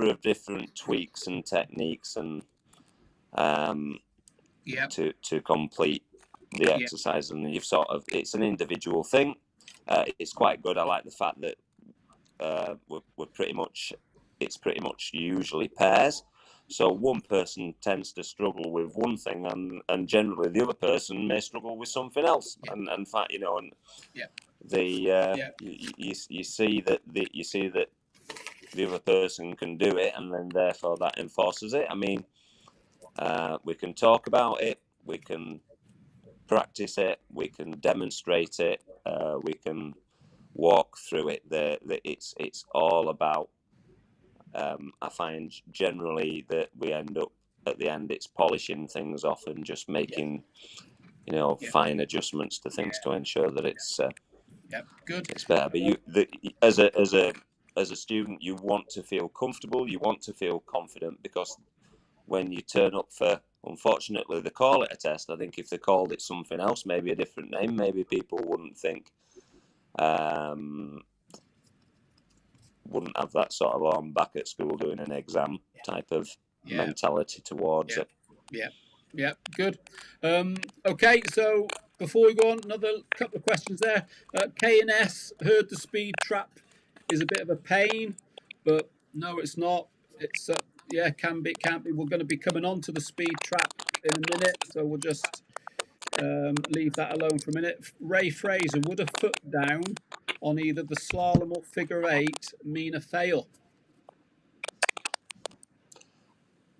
of different tweaks and techniques and to complete the exercise, and you've it's an individual thing. It's quite good. I like the fact that we're pretty much usually pairs, so one person tends to struggle with one thing, and generally the other person may struggle with something else, and you see that the other person can do it, and then therefore that enforces it. I mean, we can talk about it, we can practice it, we can demonstrate it, we can walk through it. It's all about, I find generally that we end up at the end, it's polishing things off and just making fine adjustments to things to ensure that it's good. It's better. But as a student, you want to feel comfortable, you want to feel confident, because when you turn up for, unfortunately, they call it a test. I think if they called it something else, maybe a different name, maybe people wouldn't think, wouldn't have that sort of, I'm back at school doing an exam type of mentality towards it. Yeah, good. Okay, so before we go on, another couple of questions there. K&S heard the speed trap is a bit of a pain, but no, it's not. It's Yeah, can be. We're going to be coming on to the speed trap in a minute, so we'll just leave that alone for a minute. Ray Fraser, would a foot down on either the slalom or figure eight mean a fail?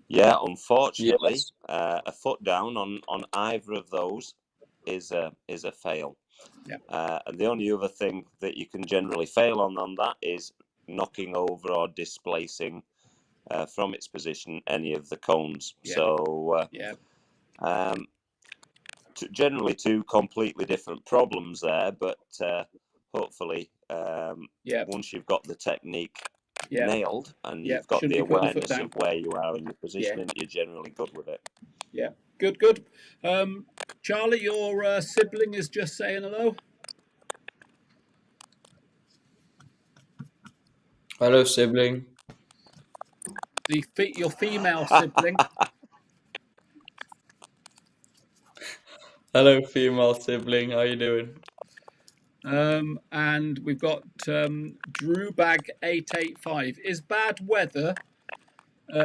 Yeah, unfortunately, Yes. a foot down on either of those is a fail. Yeah. And the only other thing that you can generally fail on that is knocking over or displacing from its position any of the cones. Yeah. So Yeah. Generally two completely different problems there, but hopefully Yeah. once you've got the technique Yeah. nailed and Yeah. you've got Shouldn't the be putting the foot awareness down. of where you are in your Yeah. positioning, you're generally good with it. Yeah. Good. Charlie, your sibling is just saying hello. Hello, sibling. Your female sibling. Hello, female sibling. How you doing? And we've got Drewbag 885. Is bad weather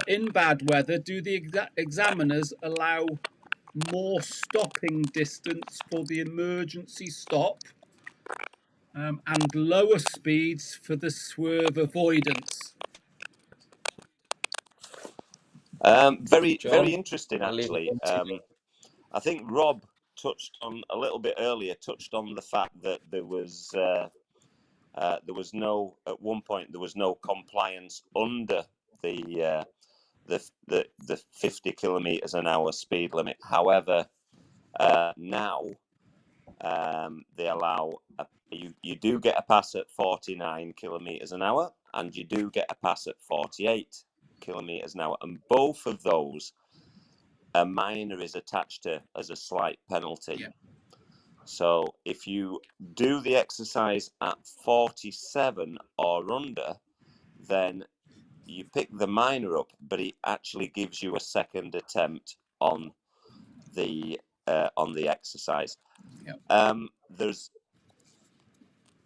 in bad weather? Do the examiners allow more stopping distance for the emergency stop and lower speeds for the swerve avoidance? Very John? interesting, I'll leave it actually. to you. I think Rob touched on a little bit earlier. Touched on the fact that there was no, at one point there was no compliance under the 50 kilometers an hour speed limit. However, now they allow you do get a pass at 49 kilometers an hour, and you do get a pass at 48 kilometers an hour, and both of those a minor is attached to as a slight penalty. Yeah. So if you do the exercise at 47 or under, then you pick the minor up, but it actually gives you a second attempt on the exercise. Yep. There's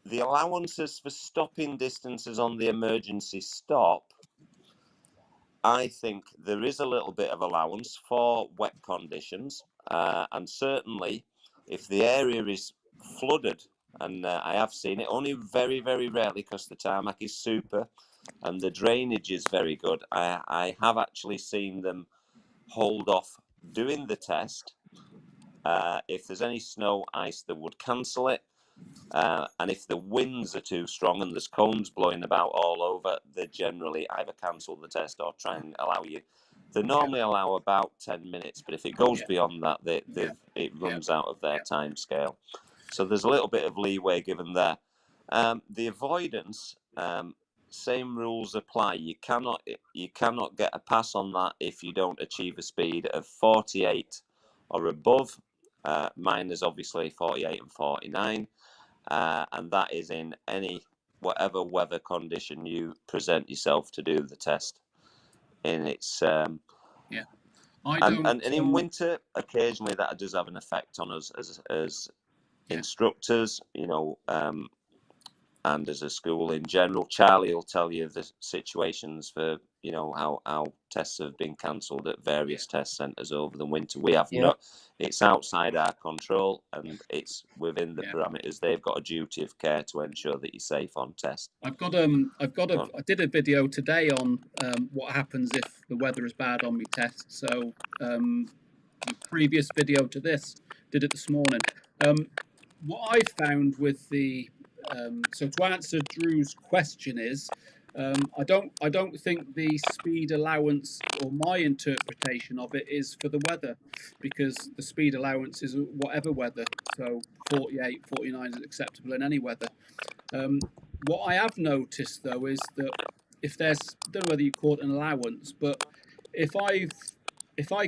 the allowances for stopping distances on the emergency stop. I think there is a little bit of allowance for wet conditions, and certainly if the area is flooded, and I have seen it only very, very rarely because the tarmac is super and the drainage is very good. I have actually seen them hold off doing the test. If there's any snow, ice, they would cancel it. And if the winds are too strong and there's cones blowing about all over, they generally either cancel the test or try and allow you. They normally allow about 10 minutes, but if it goes beyond that, it runs out of their time scale. So there's a little bit of leeway given there. The avoidance, same rules apply. You cannot get a pass on that if you don't achieve a speed of 48 or above. Mine is obviously 48 and 49. And that is in whatever weather condition you present yourself to do the test in. It's and in winter occasionally that does have an effect on us as instructors, and as a school in general. Charlie will tell you the situations for how tests have been cancelled at various test centres over the winter. We have it's outside our control, and it's within the parameters. They've got a duty of care to ensure that you're safe on test. I did a video today on what happens if the weather is bad on my test. So the previous video to this, did it this morning. What I found with the so to answer Drew's question is, I don't think the speed allowance, or my interpretation of it, is for the weather, because the speed allowance is whatever weather. So 48, 49 is acceptable in any weather. What I have noticed though is that if there's, I don't know whether you call it an allowance, but if I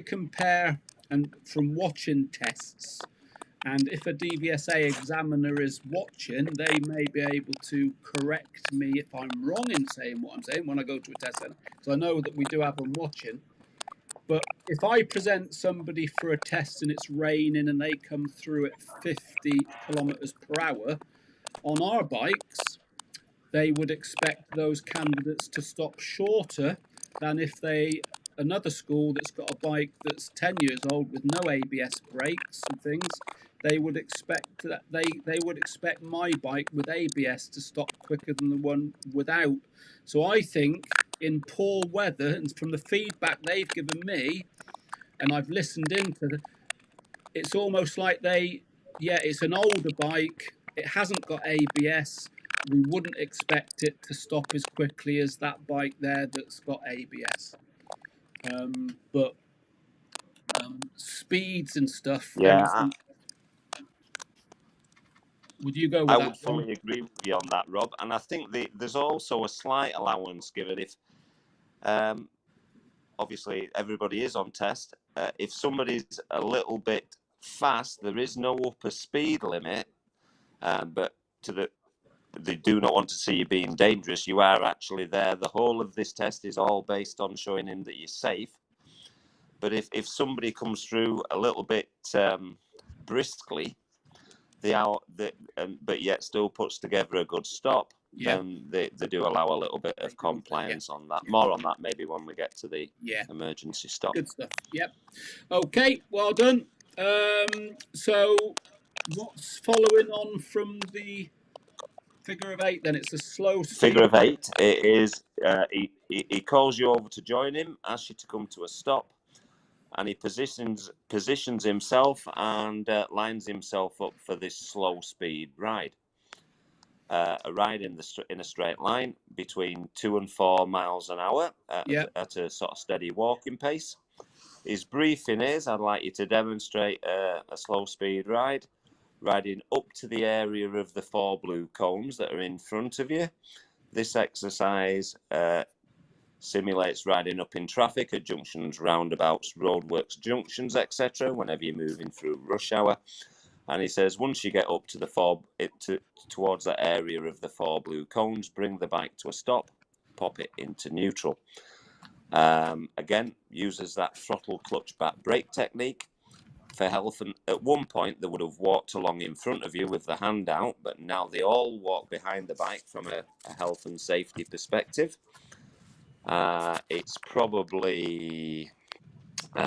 compare and from watching tests, and if a DVSA examiner is watching, they may be able to correct me if I'm wrong in saying what I'm saying when I go to a test centre, because I know that we do have them watching. But if I present somebody for a test and it's raining and they come through at 50 kilometres per hour, on our bikes, they would expect those candidates to stop shorter than if another school that's got a bike that's 10 years old with no ABS brakes and things, they would expect that they would expect my bike with ABS to stop quicker than the one without. So I think in poor weather, and from the feedback they've given me, and I've listened into, it's almost like it's an older bike. It hasn't got ABS. We wouldn't expect it to stop as quickly as that bike there that's got ABS. But speeds and stuff. Yeah, Would you go with I that, would fully Rob? agree with you on that, Rob. And I think there's also a slight allowance given if, obviously, everybody is on test. If somebody's a little bit fast, there is no upper speed limit, but they do not want to see you being dangerous. You are actually there. The whole of this test is all based on showing him that you're safe. But if somebody comes through a little bit briskly, but yet still puts together a good stop, then they do allow a little bit of compliance on that. More on that maybe when we get to the emergency stop. Good stuff. Yep. Okay, well done. So what's following on from the figure of 8 then? It's a slow speed. Figure of 8, it is, he calls you over to join him, asks you to come to a stop, and he positions himself and lines himself up for this slow speed ride. A ride in a straight line between 2 and 4 miles an hour at a sort of steady walking pace. His briefing is, I'd like you to demonstrate a slow speed ride, riding up to the area of the 4 blue cones that are in front of you. This exercise simulates riding up in traffic at junctions, roundabouts, roadworks, junctions, etc. whenever you're moving through rush hour. And he says, once you get up to towards that area of the 4 blue cones, bring the bike to a stop, pop it into neutral. Again, uses that throttle clutch back brake technique for health. And at one point, they would have walked along in front of you with the hand out, but now they all walk behind the bike from a health and safety perspective. It's probably...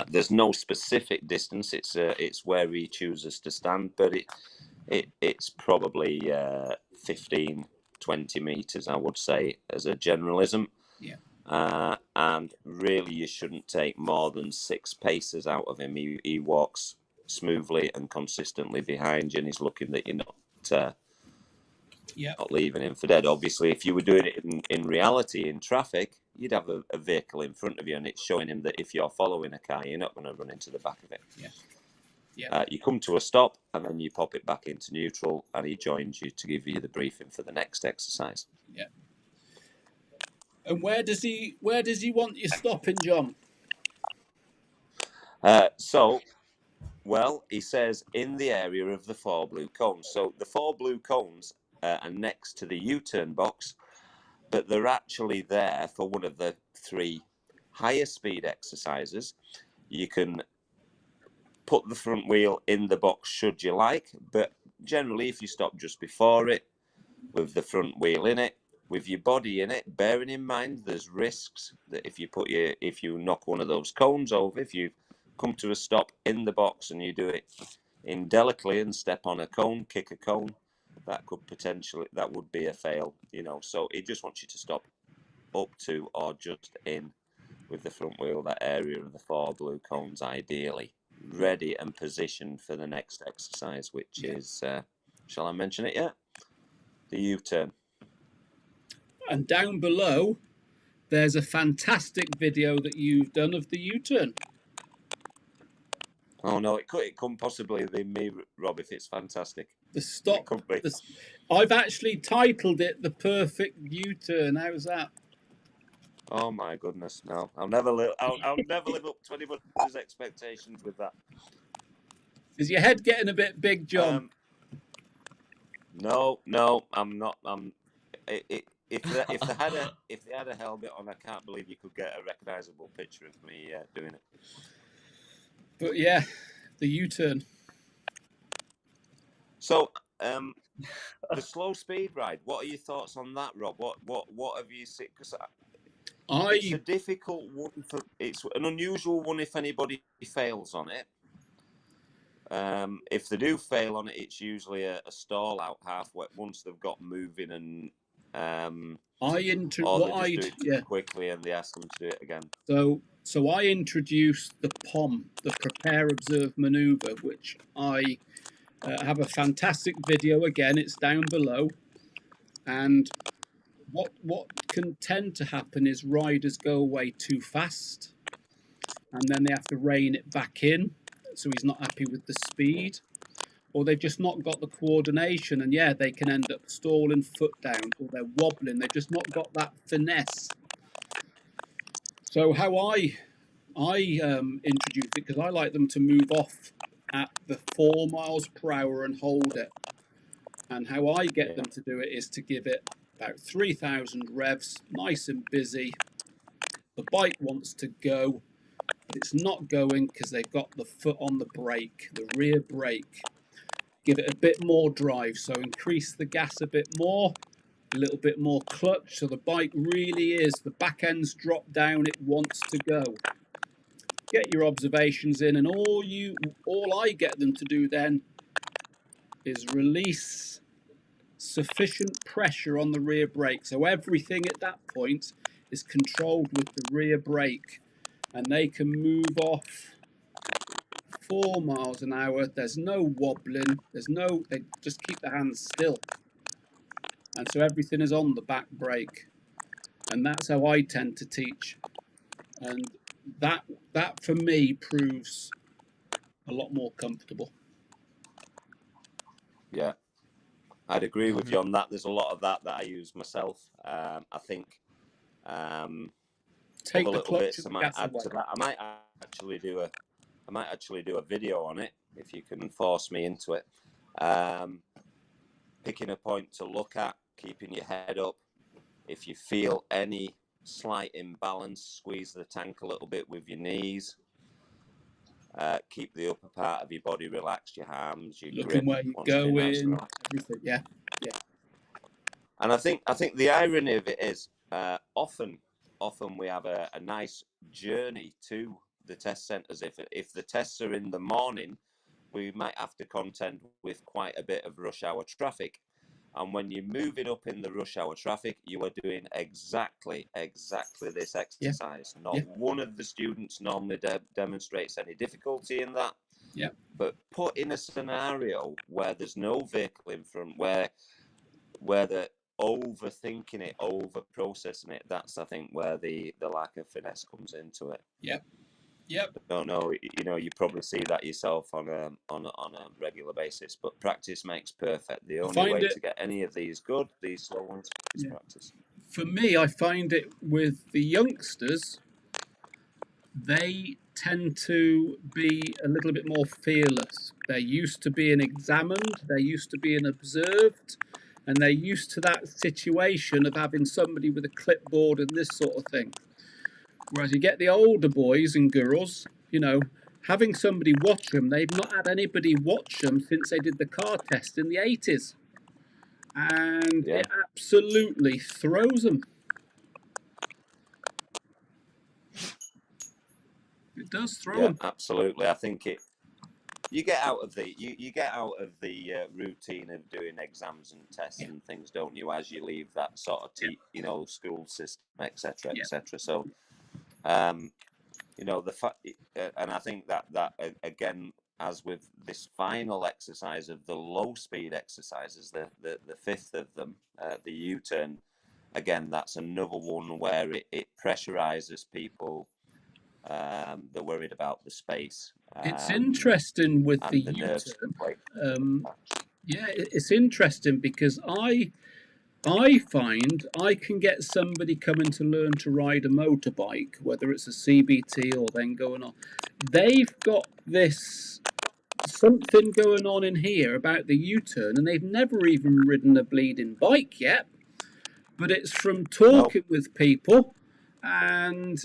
there's no specific distance. It's where he chooses to stand, but it's probably 15, 20 meters, I would say, as a generalism. And really, you shouldn't take more than 6 paces out of him. He walks smoothly and consistently behind you, and he's looking that you're not leaving him for dead. Obviously, if you were doing it in reality in traffic, you'd have a vehicle in front of you, and it's showing him that if you're following a car, you're not going to run into the back of it. You come to a stop, and then you pop it back into neutral, and he joins you to give you the briefing for the next exercise. And where does he want you stopping, John? Well, he says in the area of the 4 blue cones. So the 4 blue cones are next to the U-turn box, but they're actually there for one of the 3 higher speed exercises. You can put the front wheel in the box should you like, but generally if you stop just before it with the front wheel in it, with your body in it, bearing in mind there's risks that if you knock one of those cones over, if you come to a stop in the box and you do it indelicately and step on a cone, kick a cone, that would be a fail, So he just wants you to stop up to or just in with the front wheel, that area of the 4 blue cones, ideally ready and positioned for the next exercise, which is, shall I mention it yet? The U-turn. And down below, there's a fantastic video that you've done of the U-turn. Oh no, it couldn't possibly be me, Rob, if it's fantastic. The stop. I've actually titled it "The Perfect U-Turn." How's that? Oh my goodness, no! I'll never live up to anybody's expectations with that. Is your head getting a bit big, John? No, I'm not. If they had a helmet on, I can't believe you could get a recognisable picture of me doing it. But yeah, the U-turn. So, the slow speed ride. What are your thoughts on that, Rob? What have you seen? 'Cause It's a difficult one. It's an unusual one if anybody fails on it. If they do fail on it, it's usually a stall out halfway once they've got moving, and or they just do it quickly and they ask them to do it again. So I introduced the POM, the Prepare, Observe, Manouvre, which I have a fantastic video. Again, it's down below. And what can tend to happen is riders go away too fast, and then they have to rein it back in, so he's not happy with the speed, or they've just not got the coordination, and yeah, they can end up stalling foot down, or they're wobbling. They've just not got that finesse. So how I introduce it, because I like them to move off at the 4 miles per hour and hold it. And how I get them to do it is to give it about 3,000 revs, nice and busy. The bike wants to go, but it's not going because they've got the foot on the brake, the rear brake. Give it a bit more drive, so increase the gas a bit more, a little bit more clutch, so the bike really is, the back end's dropped down, it wants to go. Get your observations in, and all I get them to do then is release sufficient pressure on the rear brake, so everything at that point is controlled with the rear brake, and they can move off 4 miles an hour. There's no wobbling, they just keep their hands still, and so everything is on the back brake. And that's how I tend to teach, and that for me proves a lot more comfortable. Yeah, I'd agree with you on that. There's a lot of that I use myself. I think take other the little bits clutch I might add to that. I might actually do a video on it if you can force me into it. Picking a point to look at, keeping your head up. If you feel any slight imbalance, squeeze the tank a little bit with your knees. Keep the upper part of your body relaxed, your arms, your looking grip, where you're going, everything. Yeah. And I think the irony of it is often we have a nice journey to the test centres. If the tests are in the morning, we might have to contend with quite a bit of rush hour traffic. And when you're moving up in the rush hour traffic, you are doing exactly this exercise. Not one of the students normally demonstrates any difficulty in that. Yeah. But put in a scenario where there's no vehicle in front, where they're overthinking it, over processing it. That's, I think, where the lack of finesse comes into it. Yep. Don't know. You probably see that yourself on a regular basis. But practice makes perfect. The only way to get any of these good, these slow ones, is practice. For me, I find it with the youngsters, they tend to be a little bit more fearless. They're used to being examined, they're used to being observed, and they're used to that situation of having somebody with a clipboard and this sort of thing. Whereas you get the older boys and girls, having somebody watch them, they've not had anybody watch them since they did the car test in the 80s. And it absolutely throws them. It does throw them. Absolutely. I think you get out of the routine of doing exams and tests and things, don't you, as you leave that sort of school system, etc., etc. So the fact, and I think that again, as with this final exercise of the low speed exercises, the fifth of them, the U-turn, again, that's another one where it pressurizes people. They're worried about the space. It's interesting with the U-turn. It's interesting because I find I can get somebody coming to learn to ride a motorbike, whether it's a CBT or then going on. They've got this something going on in here about the U-turn, and they've never even ridden a bleeding bike yet. But it's from talking with people, and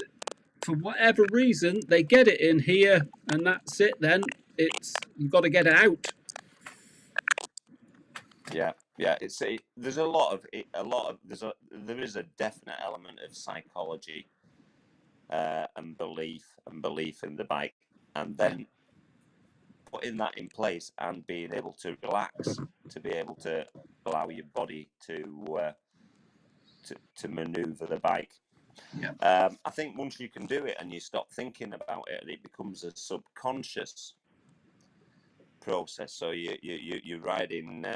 for whatever reason, they get it in here, and that's it. Then you've got to get it out. Yeah. There's there is a definite element of psychology and belief in the bike, and then putting that in place and being able to relax, to be able to allow your body to maneuver the bike. Yeah. I think once you can do it and you stop thinking about it, it becomes a subconscious process. So you're riding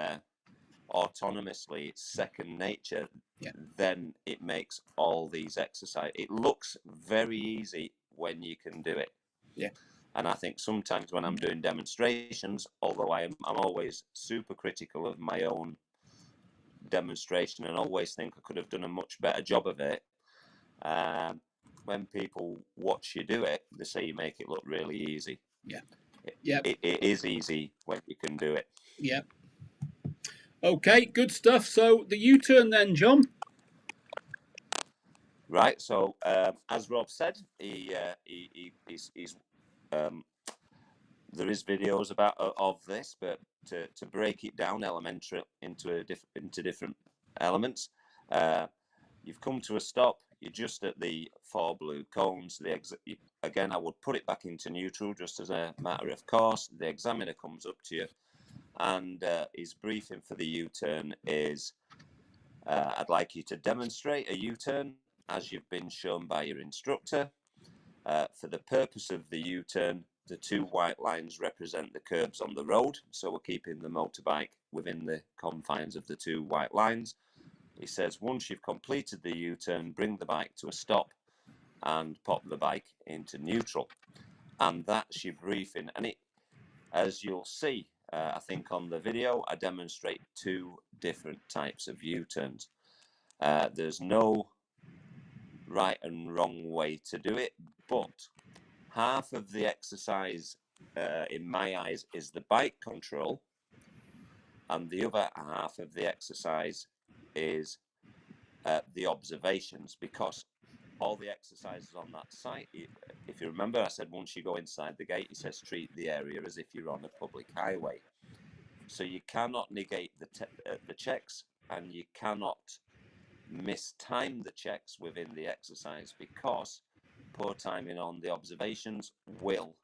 autonomously, it's second nature. Yeah. Then it makes all these exercises. It looks very easy when you can do it. Yeah. And I think sometimes when I'm doing demonstrations, although I'm always super critical of my own demonstration and always think I could have done a much better job of it, when people watch you do it, they say you make it look really easy. Yeah. It is easy when you can do it. Yeah. Okay, good stuff. So the U-turn then, John. Right. So as Rob said, he's there is videos about of this, but to break it down elementary into different elements, you've come to a stop. You're just at the 4 blue cones. Again, I would put it back into neutral just as a matter of course. The examiner comes up to you, and his briefing for the U-turn is, I'd like you to demonstrate a U-turn as you've been shown by your instructor. For the purpose of the U-turn, the 2 white lines represent the curbs on the road, so we're keeping the motorbike within the confines of the 2 white lines. He says, once you've completed the U-turn, bring the bike to a stop and pop the bike into neutral. And that's your briefing. And it, as you'll see, I think on the video, I demonstrate 2 different types of U-turns. There's no right and wrong way to do it, but half of the exercise, in my eyes, is the bike control, and the other half of the exercise is the observations, because all the exercises on that site, if you remember, I said once you go inside the gate, it says treat the area as if you're on a public highway. So you cannot negate the checks, and you cannot mistime the checks within the exercise, because poor timing on the observations will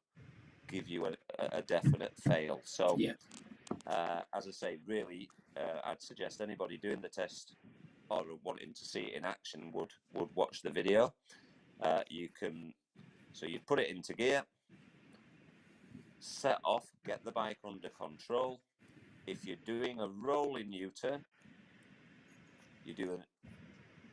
give you a definite fail. So, Yeah. as I say, really, I'd suggest anybody doing the test or wanting to see it in action would watch the video. You put it into gear, set off, get the bike under control. If you're doing a rolling U-turn, you do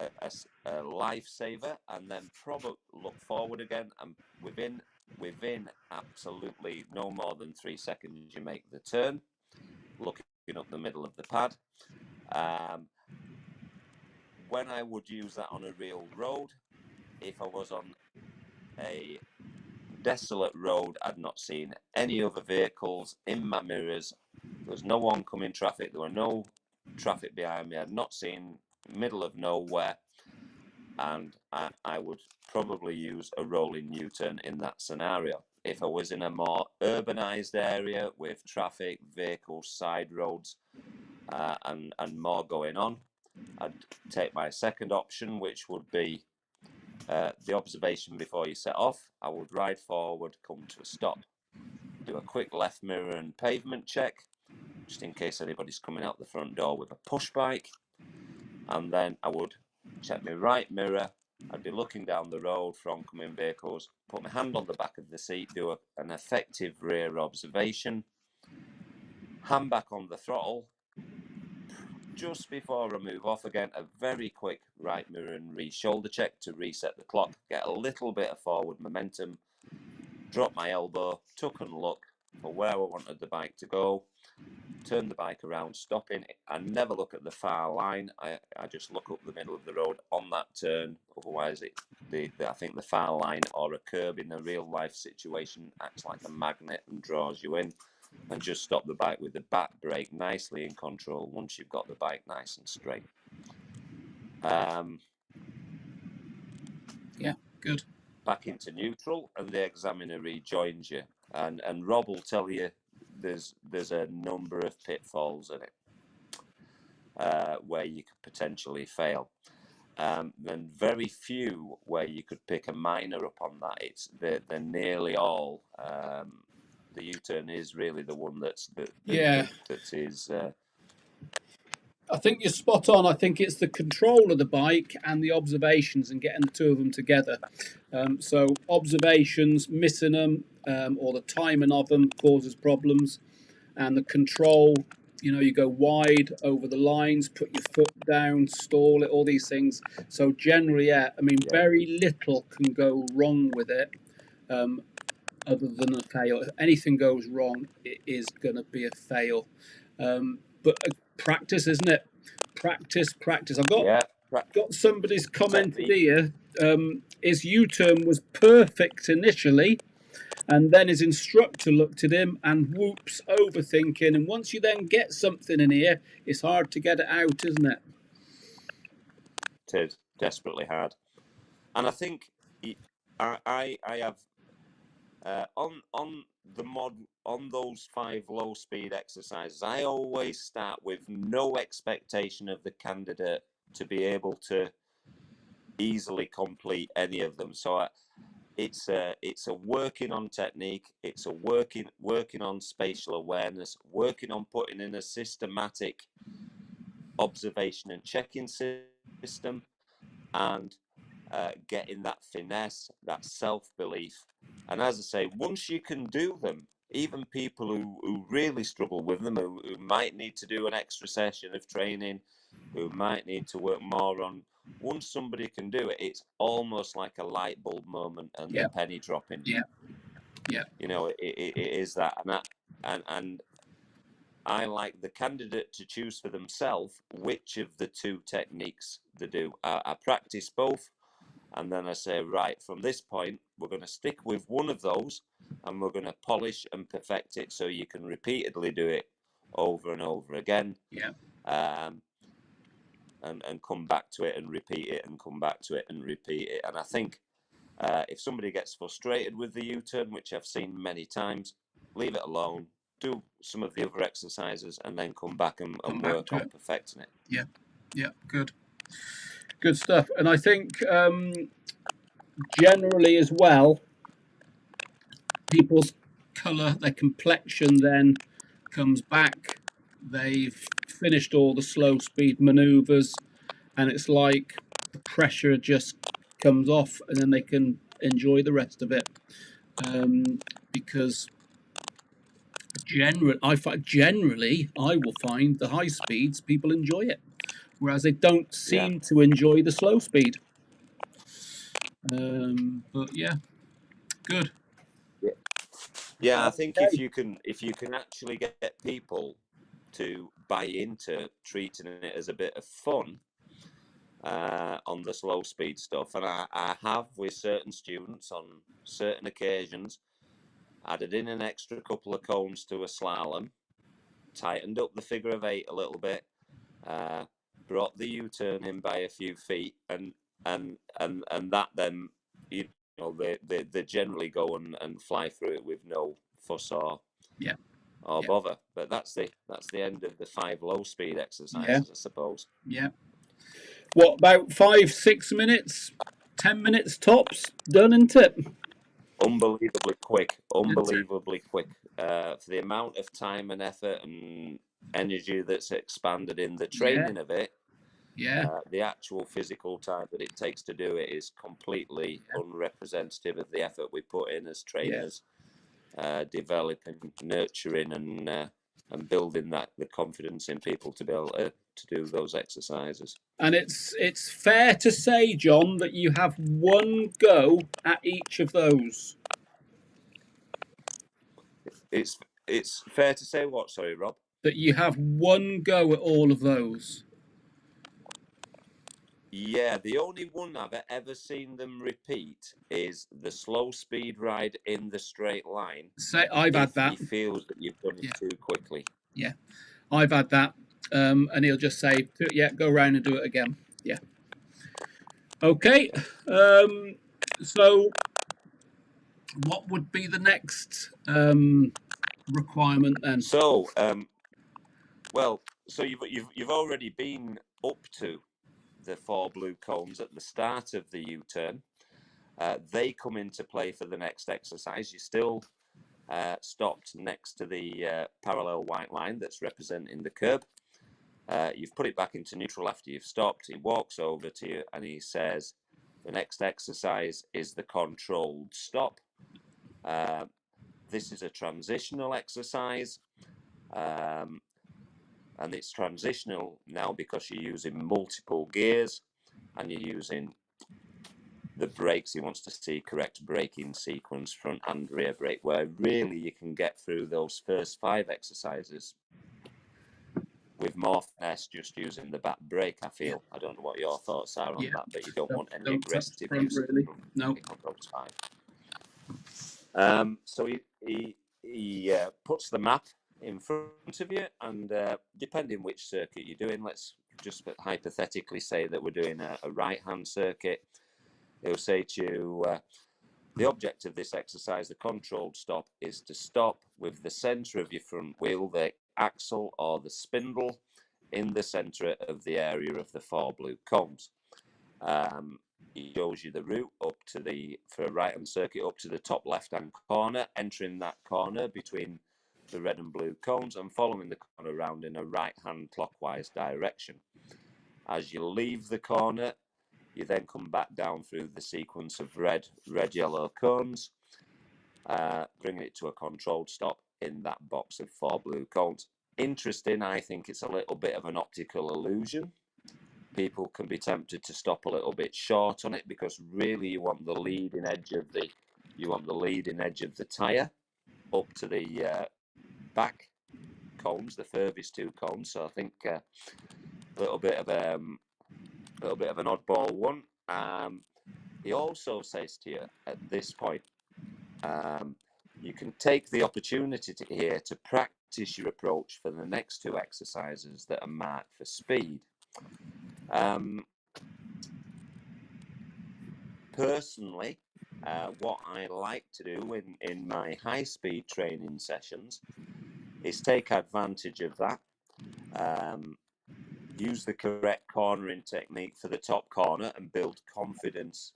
a lifesaver, and then probably look forward again, and within absolutely no more than 3 seconds you make the turn, looking up the middle of the pad. When I would use that on a real road, if I was on a desolate road, I'd not seen any other vehicles in my mirrors, there was no oncoming traffic, there were no traffic behind me, I'd not seen middle of nowhere, and I would probably use a rolling U-turn in that scenario. If I was in a more urbanized area with traffic, vehicles, side roads, and more going on, I'd take my second option, which would be the observation before you set off. I would ride forward, come to a stop, do a quick left mirror and pavement check, just in case anybody's coming out the front door with a push bike, and then I would check my right mirror. I'd be looking down the road for oncoming vehicles, put my hand on the back of the seat, do an effective rear observation, hand back on the throttle. Just before I move off again, a very quick right mirror and re-shoulder check to reset the clock, get a little bit of forward momentum, drop my elbow, tuck and look for where I wanted the bike to go, turn the bike around, stopping. I never look at the far line. I just look up the middle of the road on that turn. Otherwise, I think the far line or a curb in a real life situation acts like a magnet and draws you in. And just stop the bike with the back brake nicely in control once you've got the bike nice and straight. Yeah, good. Back into neutral, and the examiner rejoins you. And Rob will tell you there's a number of pitfalls in it where you could potentially fail. then very few where you could pick a minor up on that. They're nearly all. The U-turn is really the one that is. I think you're spot on. I think it's the control of the bike and the observations and getting the two of them together. So observations, missing them, or the timing of them causes problems, and the control. You go wide over the lines, put your foot down, stall it, all these things. So generally, very little can go wrong with it, other than a fail. If anything goes wrong, it is going to be a fail. But practice, isn't it? Practice. I've got somebody's comment here. His U-turn was perfect initially, and then his instructor looked at him and whoops, overthinking. And once you then get something in here, it's hard to get it out, isn't it? It is desperately hard. And I think I have on those 5 low speed exercises, I always start with no expectation of the candidate to be able to easily complete any of them. So it's a working on technique, it's a working on spatial awareness, working on putting in a systematic observation and checking system, and getting that finesse, that self-belief. And as I say, once you can do them, even people who really struggle with them, who might need to do an extra session of training, who might need to work more on, once somebody can do it, it's almost like a light bulb moment and the penny dropping. It is that. And I like the candidate to choose for themselves which of the 2 techniques they do. I practice both, and then I say, right, from this point, we're going to stick with one of those, and we're going to polish and perfect it so you can repeatedly do it over and over again. And come back to it and repeat it, and come back to it and repeat it. And I think if somebody gets frustrated with the U-turn, which I've seen many times, leave it alone, do some of the other exercises, and then come back and work on perfecting it. Yeah, good stuff. And I think generally as well, people's colour, their complexion then comes back. They've finished all the slow speed manoeuvres, and it's like the pressure just comes off, and then they can enjoy the rest of it. Because generally, I will find the high speeds people enjoy it, whereas they don't seem to enjoy the slow speed. But yeah, good. Yeah, I think if you can actually get people to buy into treating it as a bit of fun on the slow speed stuff, and I have with certain students on certain occasions added in an extra couple of cones to a slalom, tightened up the figure of 8 a little bit, brought the U-turn in by a few feet, and that then, they generally go and fly through it with no fuss or bother. But that's the end of the 5 low speed exercises, I suppose. What, about 5-6 minutes, 10 minutes tops, done, isn't it? Unbelievably quick for the amount of time and effort and energy that's expanded in the training of it. The actual physical time that it takes to do it is completely unrepresentative of the effort we put in as trainers, developing, nurturing, and building the confidence in people to be able to do those exercises. And it's fair to say, John, that you have one go at each of those. It's fair to say what? Sorry, Rob. That you have one go at all of those. Yeah, the only one I've ever seen them repeat is the slow speed ride in the straight line. I've had that. He feels that you've done it too quickly. Yeah, I've had that. And he'll just say, go around and do it again. Yeah. Okay. So what would be the next requirement then? So, so you've already been up to the 4 blue cones at the start of the U-turn. They come into play for the next exercise. You're still stopped next to the parallel white line that's representing the curb. You've put it back into neutral after you've stopped. He walks over to you and he says, the next exercise is the controlled stop. This is a transitional exercise. And it's transitional now because you're using multiple gears and you're using the brakes. He wants to see correct braking sequence, front and rear brake, where really you can get through those first 5 exercises with more finesse just using the back brake, I feel. I don't know what your thoughts are on that, but you don't want any aggressive use really. No. on those 5. So he puts the map in front of you, and depending which circuit you're doing, let's just hypothetically say that we're doing a right-hand circuit. He'll say to you, the object of this exercise, the controlled stop, is to stop with the centre of your front wheel, the axle or the spindle, in the centre of the area of the 4 blue cones. He shows you the route up to for a right-hand circuit, up to the top left-hand corner, entering that corner between the red and blue cones and following the corner around in a right-hand clockwise direction. As you leave the corner, you then come back down through the sequence of red, yellow cones, bringing it to a controlled stop in that box of 4 blue cones. Interesting, I think it's a little bit of an optical illusion. People can be tempted to stop a little bit short on it because really you want the leading edge of the tyre up to the back cones, the furthest 2 cones. So I think a little bit of an oddball one. He also says to you at this point, you can take the opportunity here to practice your approach for the next 2 exercises that are marked for speed. Personally, what I like to do in my high-speed training sessions is take advantage of that, use the correct cornering technique for the top corner and build confidence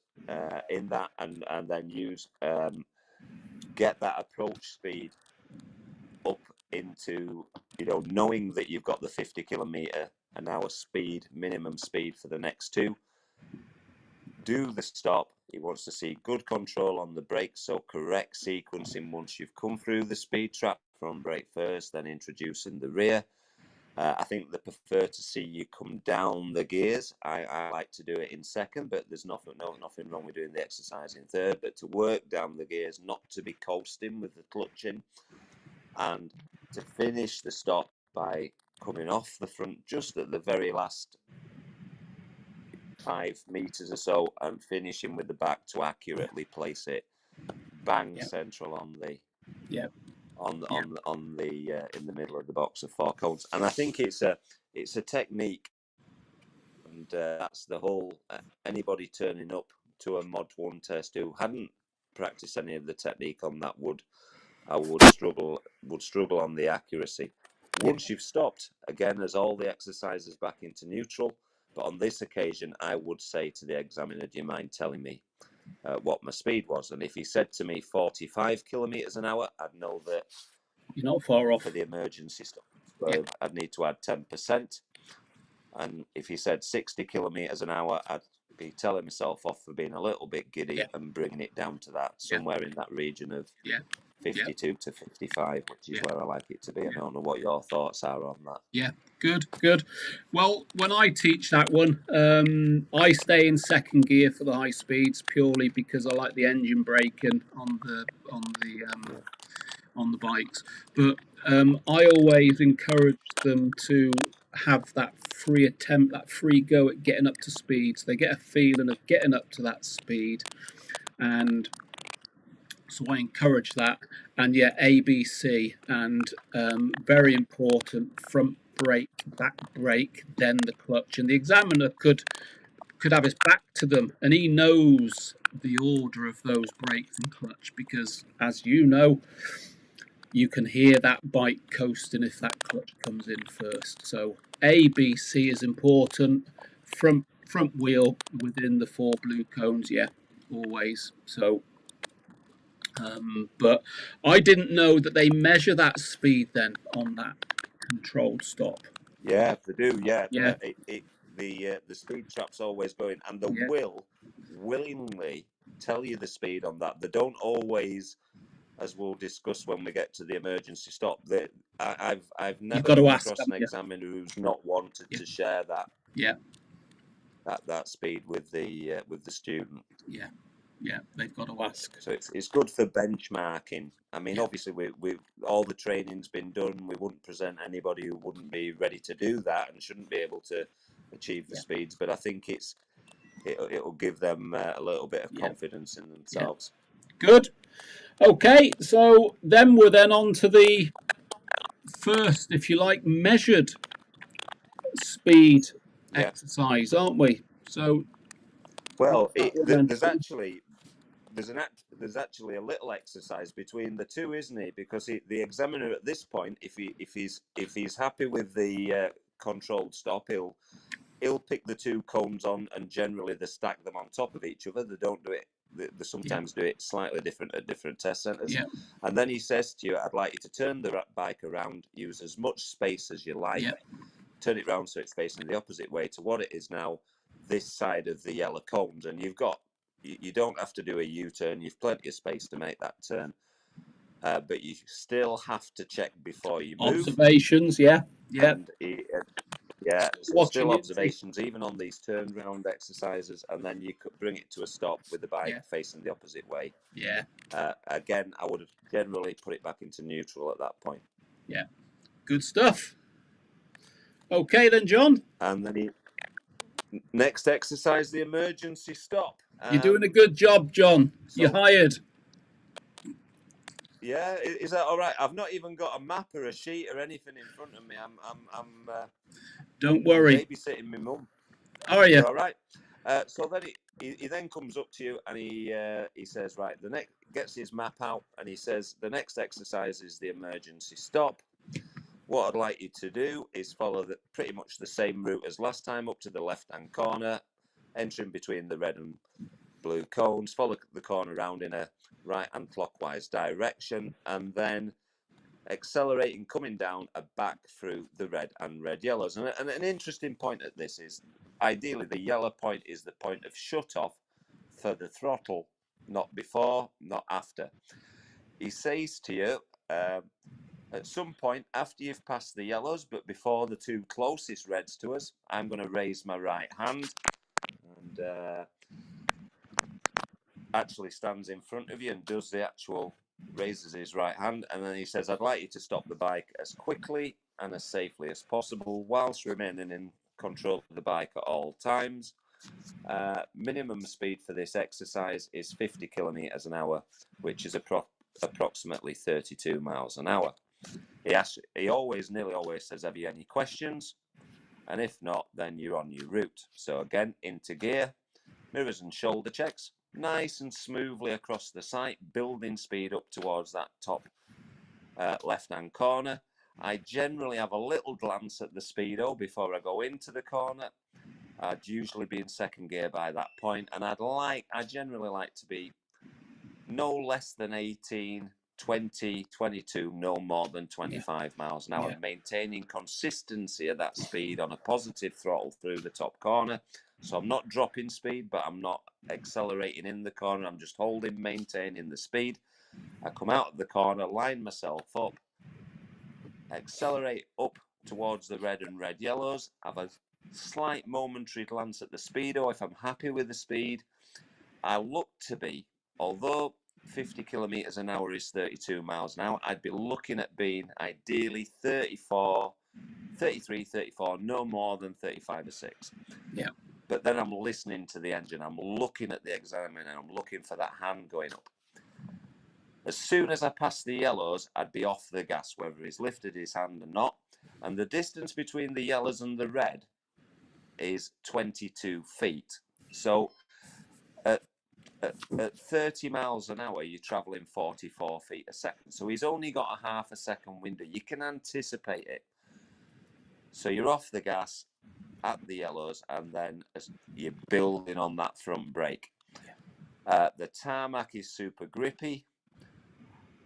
in that, and then get that approach speed up into, knowing that you've got the 50 km/h speed, minimum speed for the next 2. Do the stop. He wants to see good control on the brakes, so correct sequencing once you've come through the speed trap, front brake first, then introducing the rear. I think they prefer to see you come down the gears. I like to do it in second, but there's nothing wrong with doing the exercise in third, but to work down the gears, not to be coasting with the clutch in, and to finish the stop by coming off the front just at the very last 5 meters or so and finishing with the back to accurately place it bang central on the in the middle of the box of 4 cones. And I think it's a technique, and that's the whole. Anybody turning up to a Mod 1 test who hadn't practiced any of the technique on that would struggle on the accuracy. Once you've stopped, again, as all the exercises back into neutral. But on this occasion, I would say to the examiner, do you mind telling me what my speed was? And if he said to me 45 km/h, I'd know that you're not far off. For the emergency stop, I'd need to add 10%. And if he said 60 km/h, I'd be telling myself off for being a little bit giddy and bringing it down to that, somewhere in that region of 52 to 55, which is where I like it to be. I don't know what your thoughts are on that. Yeah, good. Well, when I teach that one, I stay in second gear for the high speeds purely because I like the engine braking on the bikes. But I always encourage them to have that free attempt, that free go at getting up to speed, so they get a feeling of getting up to that speed. And so I encourage that. And ABC, and very important, front brake, back brake, then the clutch. And the examiner could have his back to them, and he knows the order of those brakes and clutch because, as you know, you can hear that bike coasting if that clutch comes in first. So ABC is important. Front front wheel within the 4 blue cones, yeah, always. So, but I didn't know that they measure that speed then on that controlled stop. Yeah, they do. Yeah, Yeah. The speed trap's always going, and they Yeah. will willingly tell you the speed on that. They don't always, as we'll discuss when we get to the emergency stop. I've never got to come ask, across an haven't you? examiner who's not wanted Yeah. to share that Yeah. that speed with the student. Yeah. Yeah, they've got to ask. So it's good for benchmarking. I mean, Yeah. obviously, we all the training's been done. We wouldn't present anybody who wouldn't be ready to do that and shouldn't be able to achieve the Yeah. speeds. But I think it'll give them a little bit of Yeah. confidence in themselves. Good. Okay, so then we're then on to the first, if you like, measured speed Yeah. exercise, aren't we? So, Well, what's that one then? there's actually a little exercise between the two, isn't it? Because the examiner at this point, if he's happy with the controlled stop, he'll pick the 2 cones on, and generally they stack them on top of each other. They don't do it. They sometimes do it slightly different at different test centres. Yeah. And then he says to you, "I'd like you to turn the bike around, use as much space as you like, Yeah. turn it around so it's facing the opposite way to what it is now, this side of the yellow cones." And you don't have to do a U-turn. You've plenty of space to make that turn, but you still have to check before you move. Observations, yeah. Yeah. And yeah, so Watching still it, observations, even on these turnaround exercises, and then you could bring it to a stop with the bike Yeah. facing the opposite way. Yeah. Again, I would generally put it back into neutral at that point. Yeah. Good stuff. Okay then, John. And then next exercise, the emergency stop. You're doing a good job, John. So, You're hired. Yeah, is that all right? I've not even got a map or a sheet or anything in front of me. I'm Don't worry. babysitting my mum. Are you? You're all right. So then he then comes up to you and he says, right, gets his map out, and he says, the next exercise is the emergency stop. What I'd like you to do is follow pretty much the same route as last time, up to the left-hand corner, entering between the red and blue cones, follow the corner round in a right-hand clockwise direction, and then accelerating, coming down back through the red and red yellows. And an interesting point at this is, ideally, the yellow point is the point of shut-off for the throttle, not before, not after. He says to you, at some point after you've passed the yellows, but before the 2 closest reds to us, I'm going to raise my right hand, and actually stands in front of you and does the actual, raises his right hand, and then he says, I'd like you to stop the bike as quickly and as safely as possible whilst remaining in control of the bike at all times. Minimum speed for this exercise is 50 kilometers an hour, which is approximately 32 miles an hour. He nearly always says, have you any questions? And if not, then you're on your route. So again, into gear, mirrors and shoulder checks, nice and smoothly across the site, building speed up towards that top left-hand corner. I generally have a little glance at the speedo before I go into the corner. I'd usually be in second gear by that point, and I generally like to be no less than 18, 20, 22, no more than 25 miles an hour, maintaining consistency of that speed on a positive throttle through the top corner. So I'm not dropping speed, but I'm not accelerating in the corner. I'm just holding, maintaining the speed. I come out of the corner, line myself up, accelerate up towards the red and red yellows, have a slight momentary glance at the speedo. If I'm happy with the speed, I look to be, although 50 kilometers an hour is 32 miles an hour, I'd be looking at being ideally 34, 33, 34, no more than 35 or 6. Yeah. But then I'm listening to the engine, I'm looking at the examiner, and I'm looking for that hand going up. As soon as I pass the yellows, I'd be off the gas, whether he's lifted his hand or not. And the distance between the yellows and the red is 22 feet. So at 30 miles an hour, you're traveling 44 feet a second. So he's only got a half a second window. You can anticipate it. So you're off the gas at the yellows, and then you're building on that front brake. The tarmac is super grippy.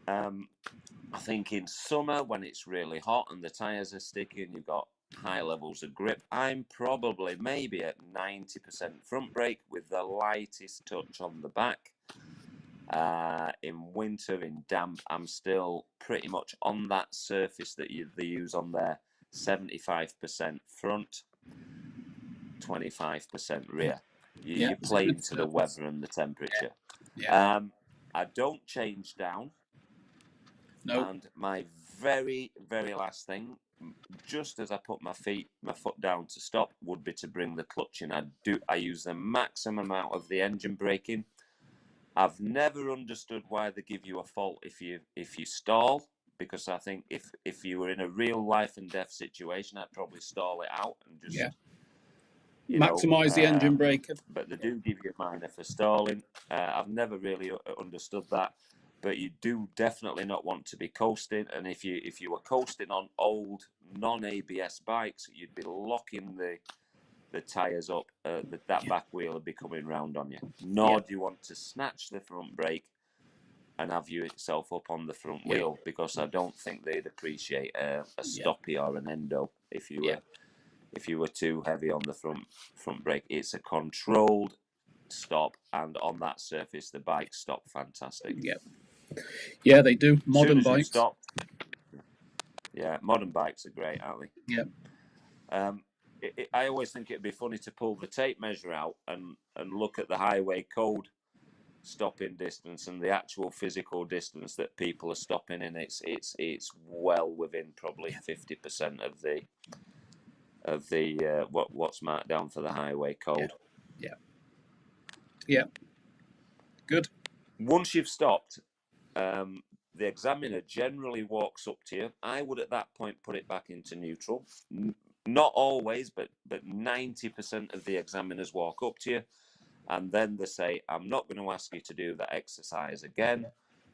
I think in summer, when it's really hot and the tyres are sticky and you've got high levels of grip, I'm probably maybe at 90% front brake with the lightest touch on the back. In winter, in damp, I'm still pretty much on that surface that they use on there, 75% front, 25% rear. You play into the weather and the temperature. I don't change down. No. And my very, very last thing, just as I put my foot down to stop, would be to bring the clutch in. I use the maximum amount of the engine braking. I've never understood why they give you a fault if you stall, because I think if you were in a real life and death situation, I'd probably stall it out and just maximize the engine brake. But they do give you a minor for stalling. I've never really understood that. But you do definitely not want to be coasting, and if you were coasting on old non-ABS bikes, you'd be locking the tyres up. That back wheel would be coming round on you. Nor do you want to snatch the front brake and have yourself up on the front wheel, because I don't think they'd appreciate a stoppie or an endo if you were too heavy on the front brake. It's a controlled stop, and on that surface, the bikes stop fantastic. Yeah, they do. Modern bikes. Stop. Yeah, modern bikes are great, aren't they? Yeah. I always think it'd be funny to pull the tape measure out and look at the highway code stopping distance and the actual physical distance that people are stopping in. It's well within probably 50% of the what's marked down for the highway code. Yeah. Good. Once you've stopped, the examiner generally walks up to you. I would at that point put it back into neutral. Not always, but 90% of the examiners walk up to you, and then they say, I'm not going to ask you to do that exercise again.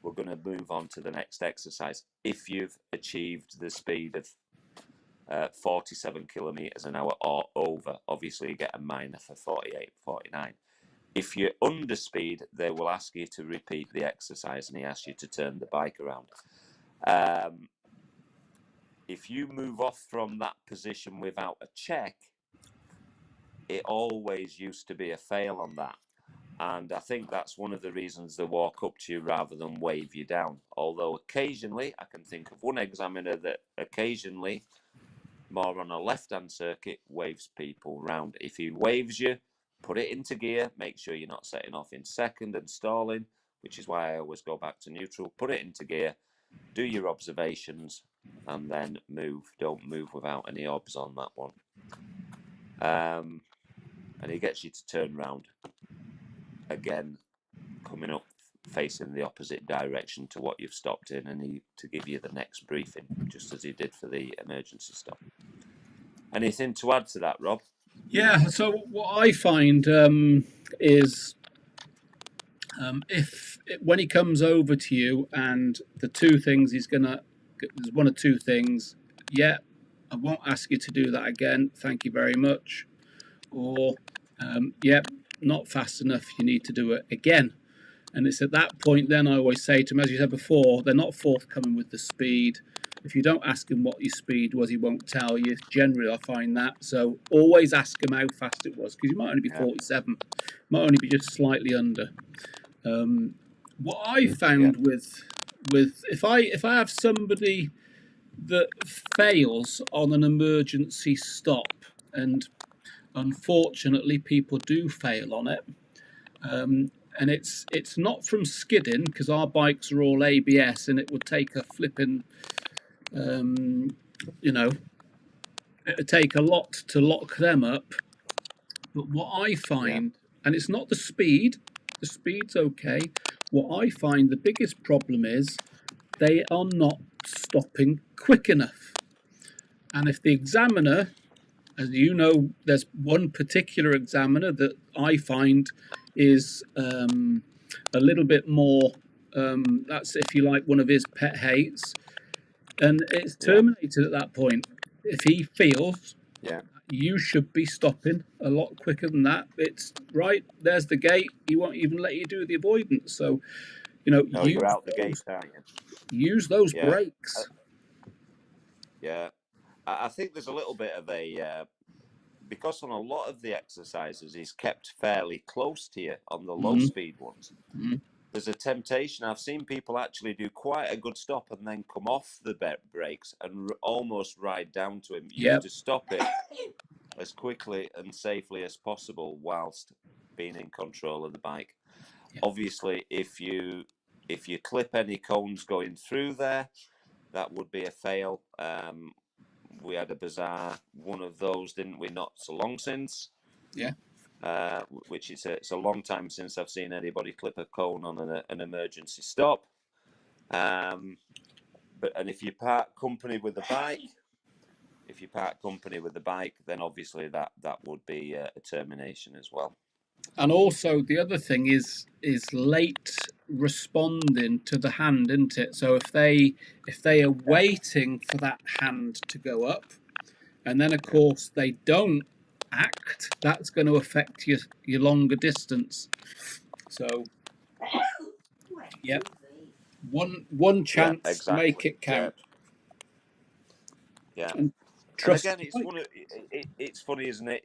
We're going to move on to the next exercise. If you've achieved the speed of 47 kilometers an hour or over, obviously you get a minor for 48, 49. If you're under speed, they will ask you to repeat the exercise, and he asks you to turn the bike around. If you move off from that position without a check, it always used to be a fail on that. And I think that's one of the reasons they walk up to you rather than wave you down. Although occasionally, I can think of one examiner that occasionally, more on a left-hand circuit, waves people round. If he waves you, put it into gear, make sure you're not setting off in second and stalling, which is why I always go back to neutral. Put it into gear, do your observations, and then move. Don't move without any obs on that one. And he gets you to turn round. Again, coming up, facing the opposite direction to what you've stopped in, and to give you the next briefing, just as he did for the emergency stop. Anything to add to that, Rob? Yeah, so what I find is when he comes over to you, and the two things there's one or two things, I won't ask you to do that again, thank you very much, or not fast enough, you need to do it again. And it's at that point then I always say to him, as you said before, they're not forthcoming with the speed. If you don't ask him what your speed was, he won't tell you. Generally, I find that. So always ask him how fast it was, because you might only be 47, might only be just slightly under. What I found with if I have somebody that fails on an emergency stop, and unfortunately people do fail on it, and it's not from skidding, because our bikes are all ABS, and it would take a flipping it'd take a lot to lock them up. But what I find, and it's not the speed's okay. What I find the biggest problem is they are not stopping quick enough. And if the examiner, as you know, there's one particular examiner that I find is a little bit more, that's, if you like, one of his pet hates. And it's terminated at that point. if he feels Yeah. you should be stopping a lot quicker than that, it's right, there's the gate. He won't even let you do the avoidance. So, No, use you're out the those, gate, aren't you? use those Yeah. brakes. Yeah. I think there's a little bit of a because on a lot of the exercises he's kept fairly close to you on the low speed ones. There's a temptation. I've seen people actually do quite a good stop and then come off the brakes and almost ride down to him. You need to stop it as quickly and safely as possible whilst being in control of the bike. Obviously, if you clip any cones going through there, that would be a fail. We had a bizarre one of those, didn't we? Not so long since. Yeah. Which it's a long time since I've seen anybody clip a cone on an emergency stop. And if you part company with the bike, then obviously that would be a termination as well. And also the other thing is late responding to the hand, isn't it? So if they are waiting for that hand to go up, and then of course they don't act, that's going to affect your longer distance. So one chance, exactly. make it count. Yeah. And again, it's funny, isn't it?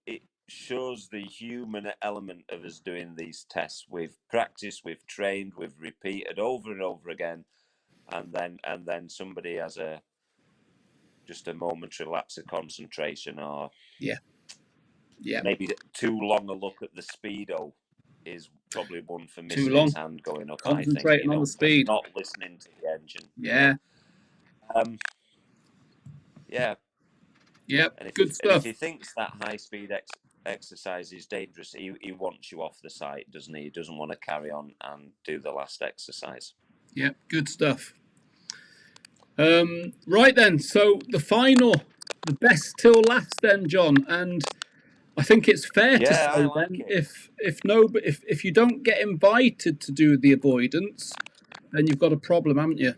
It shows the human element of us doing these tests. We've practiced, we've trained, we've repeated over and over again, and then somebody has just a momentary lapse of concentration, or maybe too long a look at the speedo is probably one for missing his hand going up. Concentrating on the speed, not listening to the engine. And good stuff. And if he thinks that high speed exercise is dangerous, he wants you off the site, doesn't he? He doesn't want to carry on and do the last exercise. Yeah, good stuff. Right then, so the best till last then, John, and I think it's fair to say then, if you don't get invited to do the avoidance, then you've got a problem, haven't you?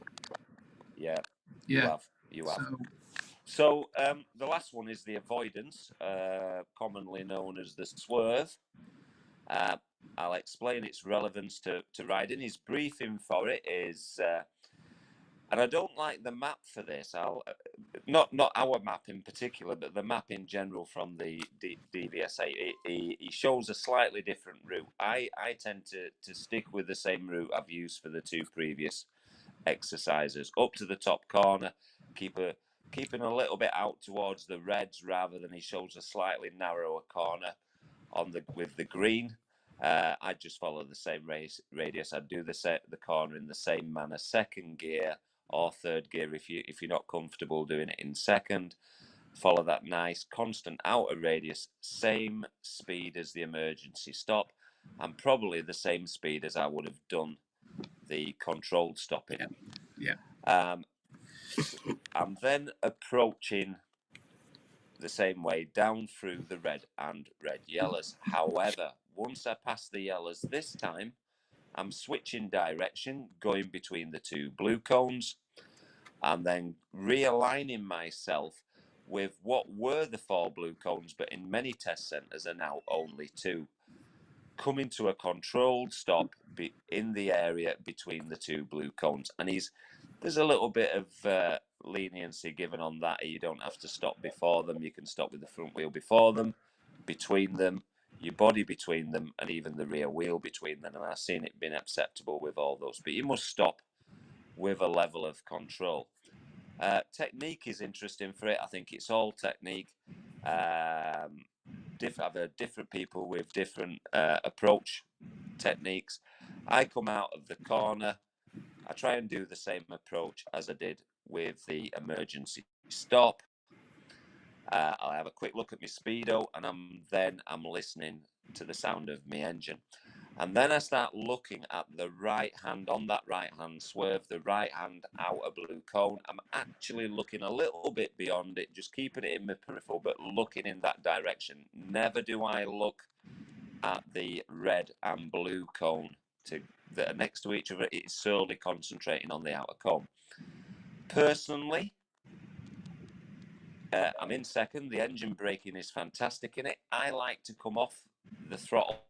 Yeah. You have. So the last one is the avoidance, commonly known as the swerve. I'll explain its relevance to riding. His briefing for it is, and I don't like the map for this. Not our map in particular, but the map in general from the DVSA. He shows a slightly different route. I tend to stick with the same route I've used for the two previous exercises. Up to the top corner, keeping a little bit out towards the reds, rather than he shows a slightly narrower corner with the green. I just follow the same radius. I'd do the corner in the same manner, second gear or third gear if you're not comfortable doing it in second. Follow that nice constant outer radius, same speed as the emergency stop, and probably the same speed as I would have done the controlled stopping. I'm then approaching the same way down through the red and red yellows. However, once I pass the yellows this time, I'm switching direction, going between the two blue cones, and then realigning myself with what were the 4 blue cones, but in many test centres are now only 2. Coming to a controlled stop in the area between the 2 blue cones. And there's a little bit of leniency given on that. You don't have to stop before them. You can stop with the front wheel before them, between them, your body between them, and even the rear wheel between them. And I've seen it being acceptable with all those. But you must stop with a level of control. Technique is interesting for it. I think it's all technique. I've heard different people with different approach techniques. I come out of the corner. I try and do the same approach as I did with the emergency stop. I'll have a quick look at my speedo, and I'm listening to the sound of my engine. And then I start looking at the right hand, on that right hand swerve, the right hand outer blue cone. I'm actually looking a little bit beyond it, just keeping it in my peripheral, but looking in that direction. Never do I look at the red and blue cone that are next to each other. It's solely concentrating on the outer cone. Personally, I'm in second. The engine braking is fantastic in it. I like to come off the throttle,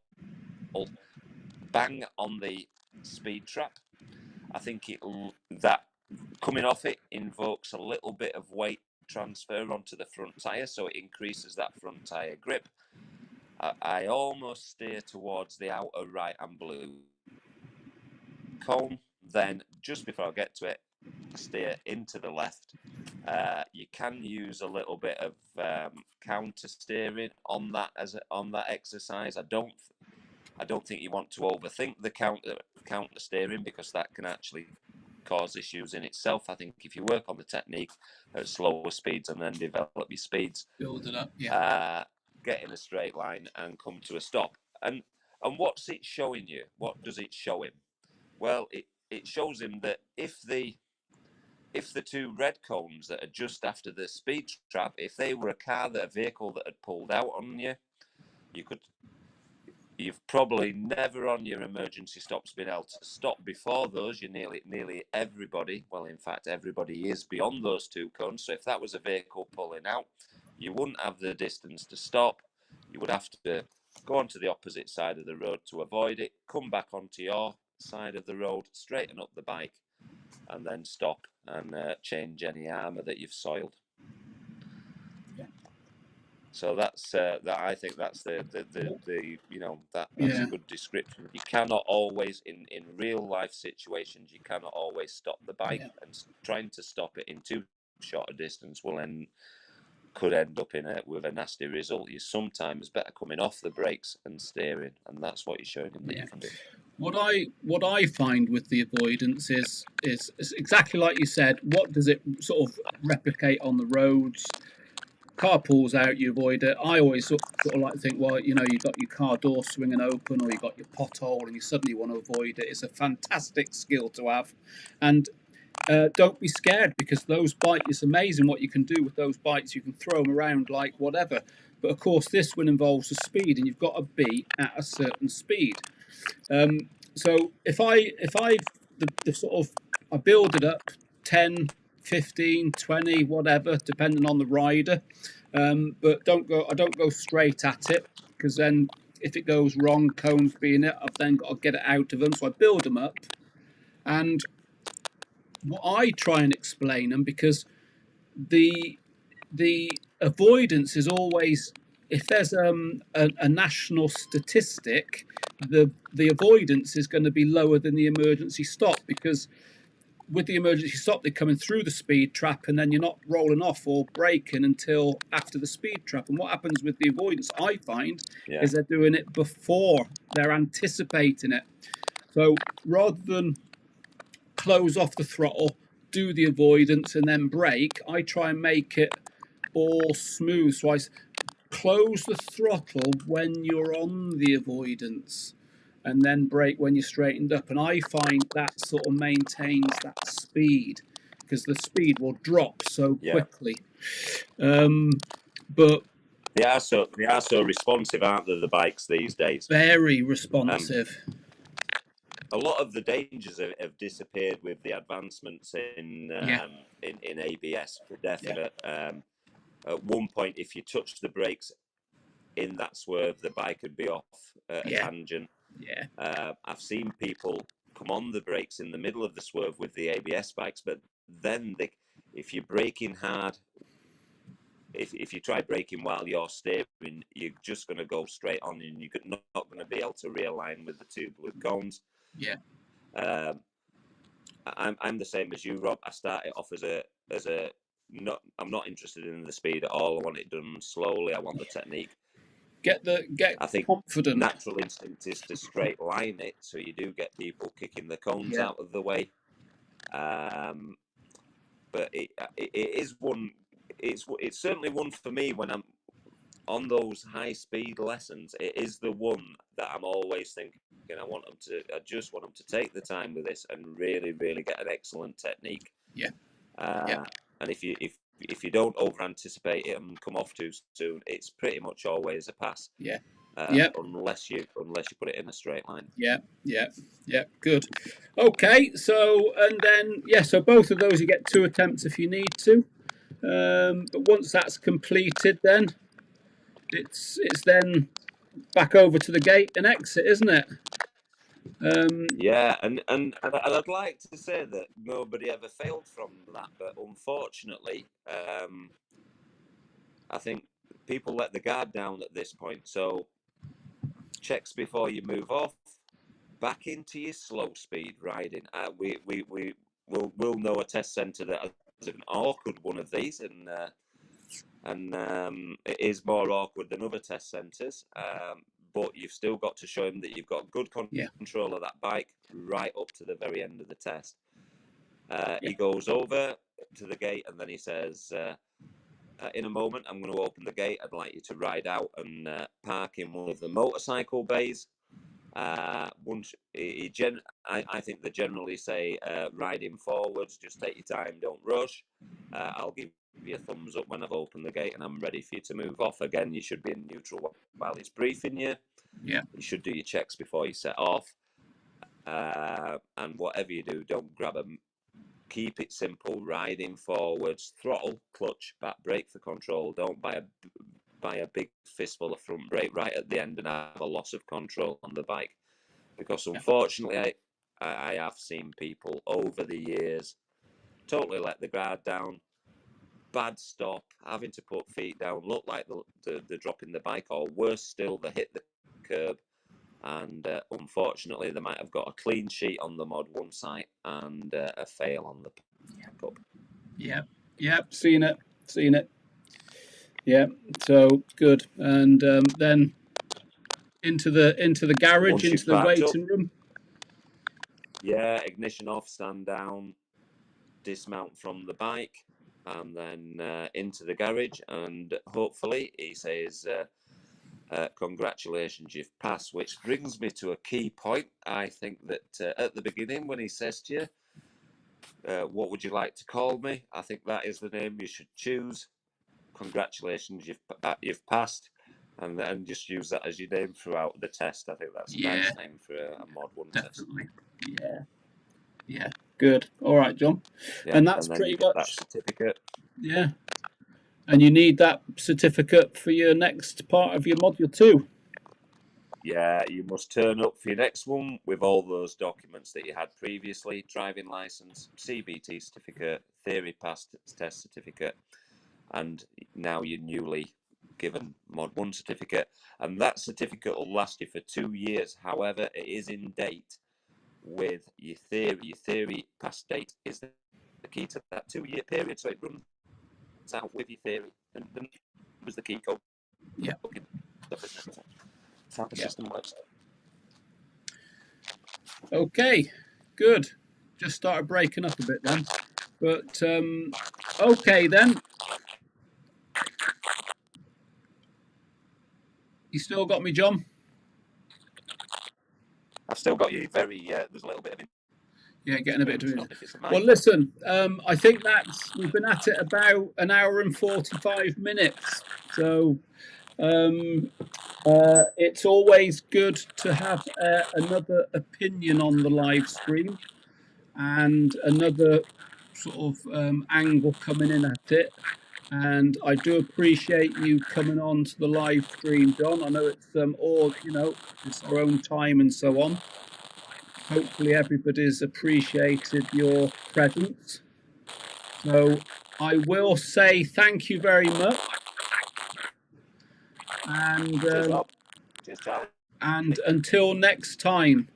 bang on the speed trap. I think that coming off it invokes a little bit of weight transfer onto the front tyre, so it increases that front tyre grip. I almost steer towards the outer right and blue cone. Then just before I get to it, I steer into the left. You can use a little bit of counter steering on that on that exercise. I don't think you want to overthink the counter steering, because that can actually cause issues in itself. I think if you work on the technique at slower speeds and then develop your speeds, Build it up, get in a straight line and come to a stop. And what's it showing you? What does it show him? Well, it shows him that if the two red cones that are just after the speed trap, if they were a vehicle that had pulled out on you, you've probably never on your emergency stops been able to stop before those. You're nearly everybody, well, in fact, everybody is beyond those two cones. So if that was a vehicle pulling out, you wouldn't have the distance to stop. You would have to go onto the opposite side of the road to avoid it, come back onto your side of the road, straighten up the bike, and then stop and change any armour that you've soiled. So that's that. I think that's the that's a good description. You cannot always in real life situations, you cannot always stop the bike, and trying to stop it in too short a distance could end up with a nasty result. You're sometimes better coming off the brakes and steering, and that's what you're showing him that you can do. What I find with the avoidance is exactly like you said. What does it sort of replicate on the roads? Car pulls out, you avoid it. I always sort of like to think, well, you've got your car door swinging open, or you've got your pothole, and you suddenly want to avoid it. It's a fantastic skill to have, and don't be scared, because those bikes, it's amazing what you can do with those bikes. You can throw them around like whatever, but of course this one involves the speed, and you've got to be at a certain speed. So if I the sort of I build it up 10, 15, 20, whatever, depending on the rider. But I don't go straight at it, because then if it goes wrong, cones being it, I've then got to get it out of them. So I build them up, and what I try and explain them, because the avoidance is always, if there's a national statistic, the avoidance is going to be lower than the emergency stop, because with the emergency stop, they're coming through the speed trap, and then you're not rolling off or braking until after the speed trap. And what happens with the avoidance, I find, is they're doing it before, they're anticipating it. So rather than close off the throttle, do the avoidance, and then brake, I try and make it all smooth. So I close the throttle when you're on the avoidance, and then brake when you're straightened up. And I find that sort of maintains that speed, because the speed will drop so quickly. But they are so responsive, aren't they, the bikes these days? Very responsive. A lot of the dangers have disappeared with the advancements in ABS, for definite. At one point, if you touched the brakes in that swerve, the bike would be off at a tangent. I've seen people come on the brakes in the middle of the swerve with the ABS bikes, but then if you're braking hard, if you try braking while you're steering, you're just going to go straight on, and you're not going to be able to realign with the two blue cones. I'm the same as you, Rob. I start it off I'm not interested in the speed at all. I want it done slowly. I want the technique. I think confident. Natural instinct is to straight line it, so you do get people kicking the cones out of the way. But it is one. It's certainly one for me when I'm on those high speed lessons. It is the one that I'm always thinking, I just want them to take the time with this and really, really get an excellent technique. And if you don't over anticipate it and come off too soon, it's pretty much always a pass. unless you put it in a straight line. Yeah, good. Okay, so and then so both of those you get 2 attempts if you need to. But once that's completed, then it's then back over to the gate and exit, isn't it? Yeah, and I'd like to say that nobody ever failed from that, but unfortunately, I think people let the guard down at this point. So checks before you move off, back into your slow speed riding. We'll know a test centre that has an awkward one of these, and it is more awkward than other test centres. But you've still got to show him that you've got good control of that bike right up to the very end of the test. He goes over to the gate and then he says, in a moment, I'm going to open the gate. I'd like you to ride out and park in one of the motorcycle bays. I think they generally say riding forwards, just take your time, don't rush. I'll give you a thumbs up when I've opened the gate and I'm ready for you to move off. Again, you should be in neutral while he's briefing you. Yeah. You should do your checks before you set off. And whatever you do, don't grab them. Keep it simple, riding forwards, throttle, clutch, back brake for control. Don't buy a big fistful of front brake right at the end and have a loss of control on the bike. Because unfortunately, I have seen people over the years totally let the guard down, bad stop, having to put feet down, look like they're dropping the bike, or worse still, they hit the curb. And unfortunately, they might have got a clean sheet on the Mod 1 site and a fail on the pickup. Yeah, seen it. Yeah, so good. And then into the garage, into the waiting room. Yeah, ignition off, stand down, dismount from the bike, and then into the garage. And hopefully, he says, congratulations, you've passed, which brings me to a key point. I think that at the beginning, when he says to you, what would you like to call me? I think that is the name you should choose. Congratulations, you've passed, and then just use that as your name throughout the test. I think that's a nice name for a Mod 1 definitely. Test. Yeah, good. All right, John. Yeah, and that's and pretty much that certificate. Yeah. And you need that certificate for your next part of your Module 2. Yeah, you must turn up for your next one with all those documents that you had previously: driving license, CBT certificate, theory pass test certificate, and now your newly given Mod 1 certificate. And that certificate will last you for 2 years. However, it is in date with your theory. Your theory pass date is the key to that 2-year period, so it runs out with your theory. And then was the key code. Yeah. That's how the system works. Okay, good. Just started breaking up a bit then. But okay then. You still got me, John? I've still got you very, there's a little bit of it. Yeah, getting a bit of it. Well, listen, I think we've been at it about an hour and 45 minutes. So it's always good to have another opinion on the live stream and another sort of angle coming in at it. And I do appreciate you coming on to the live stream, John. I know it's it's our own time and so on. Hopefully everybody's appreciated your presence. So I will say thank you very much. And until next time.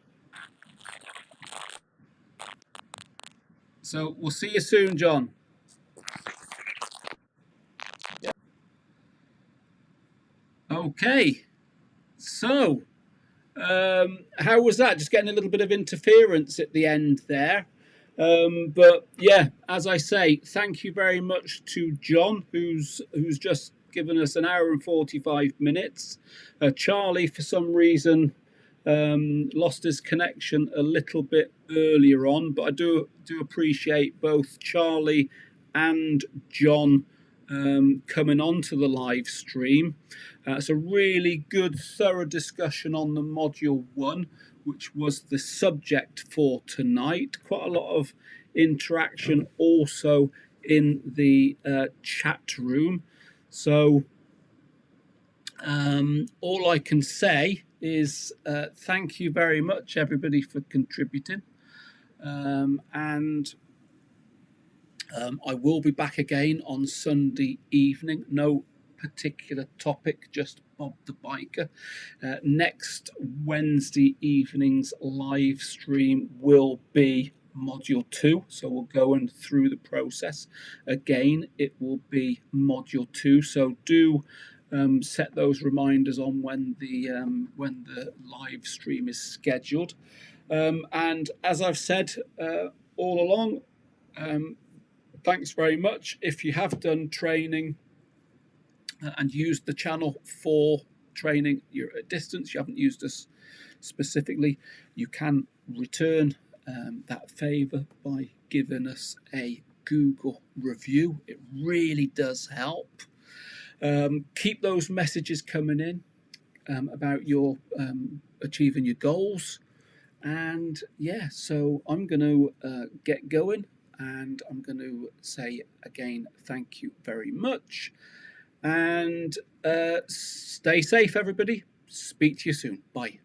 So we'll see you soon, John. Okay. So how was that? Just getting a little bit of interference at the end there. But yeah, as I say, thank you very much to John, who's just given us an hour and 45 minutes. Charlie, for some reason, lost his connection a little bit earlier on, but I do appreciate both Charlie and John coming on to the live stream. It's a really good, thorough discussion on the Module 1, which was the subject for tonight. Quite a lot of interaction also in the chat room. So all I can say is thank you very much, everybody, for contributing. And I will be back again on Sunday evening. No particular topic, just Bob the Biker. Next Wednesday evening's live stream will be Module 2, so we'll go through the process again. It will be Module 2, so do set those reminders on when the live stream is scheduled. And as I've said all along, thanks very much. If you have done training and used the channel for training, you're at distance, you haven't used us specifically, you can return that favour by giving us a Google review. It really does help. Keep those messages coming in about your achieving your goals. And yeah, so I'm going to get going, and I'm going to say again, thank you very much. And stay safe, everybody. Speak to you soon. Bye.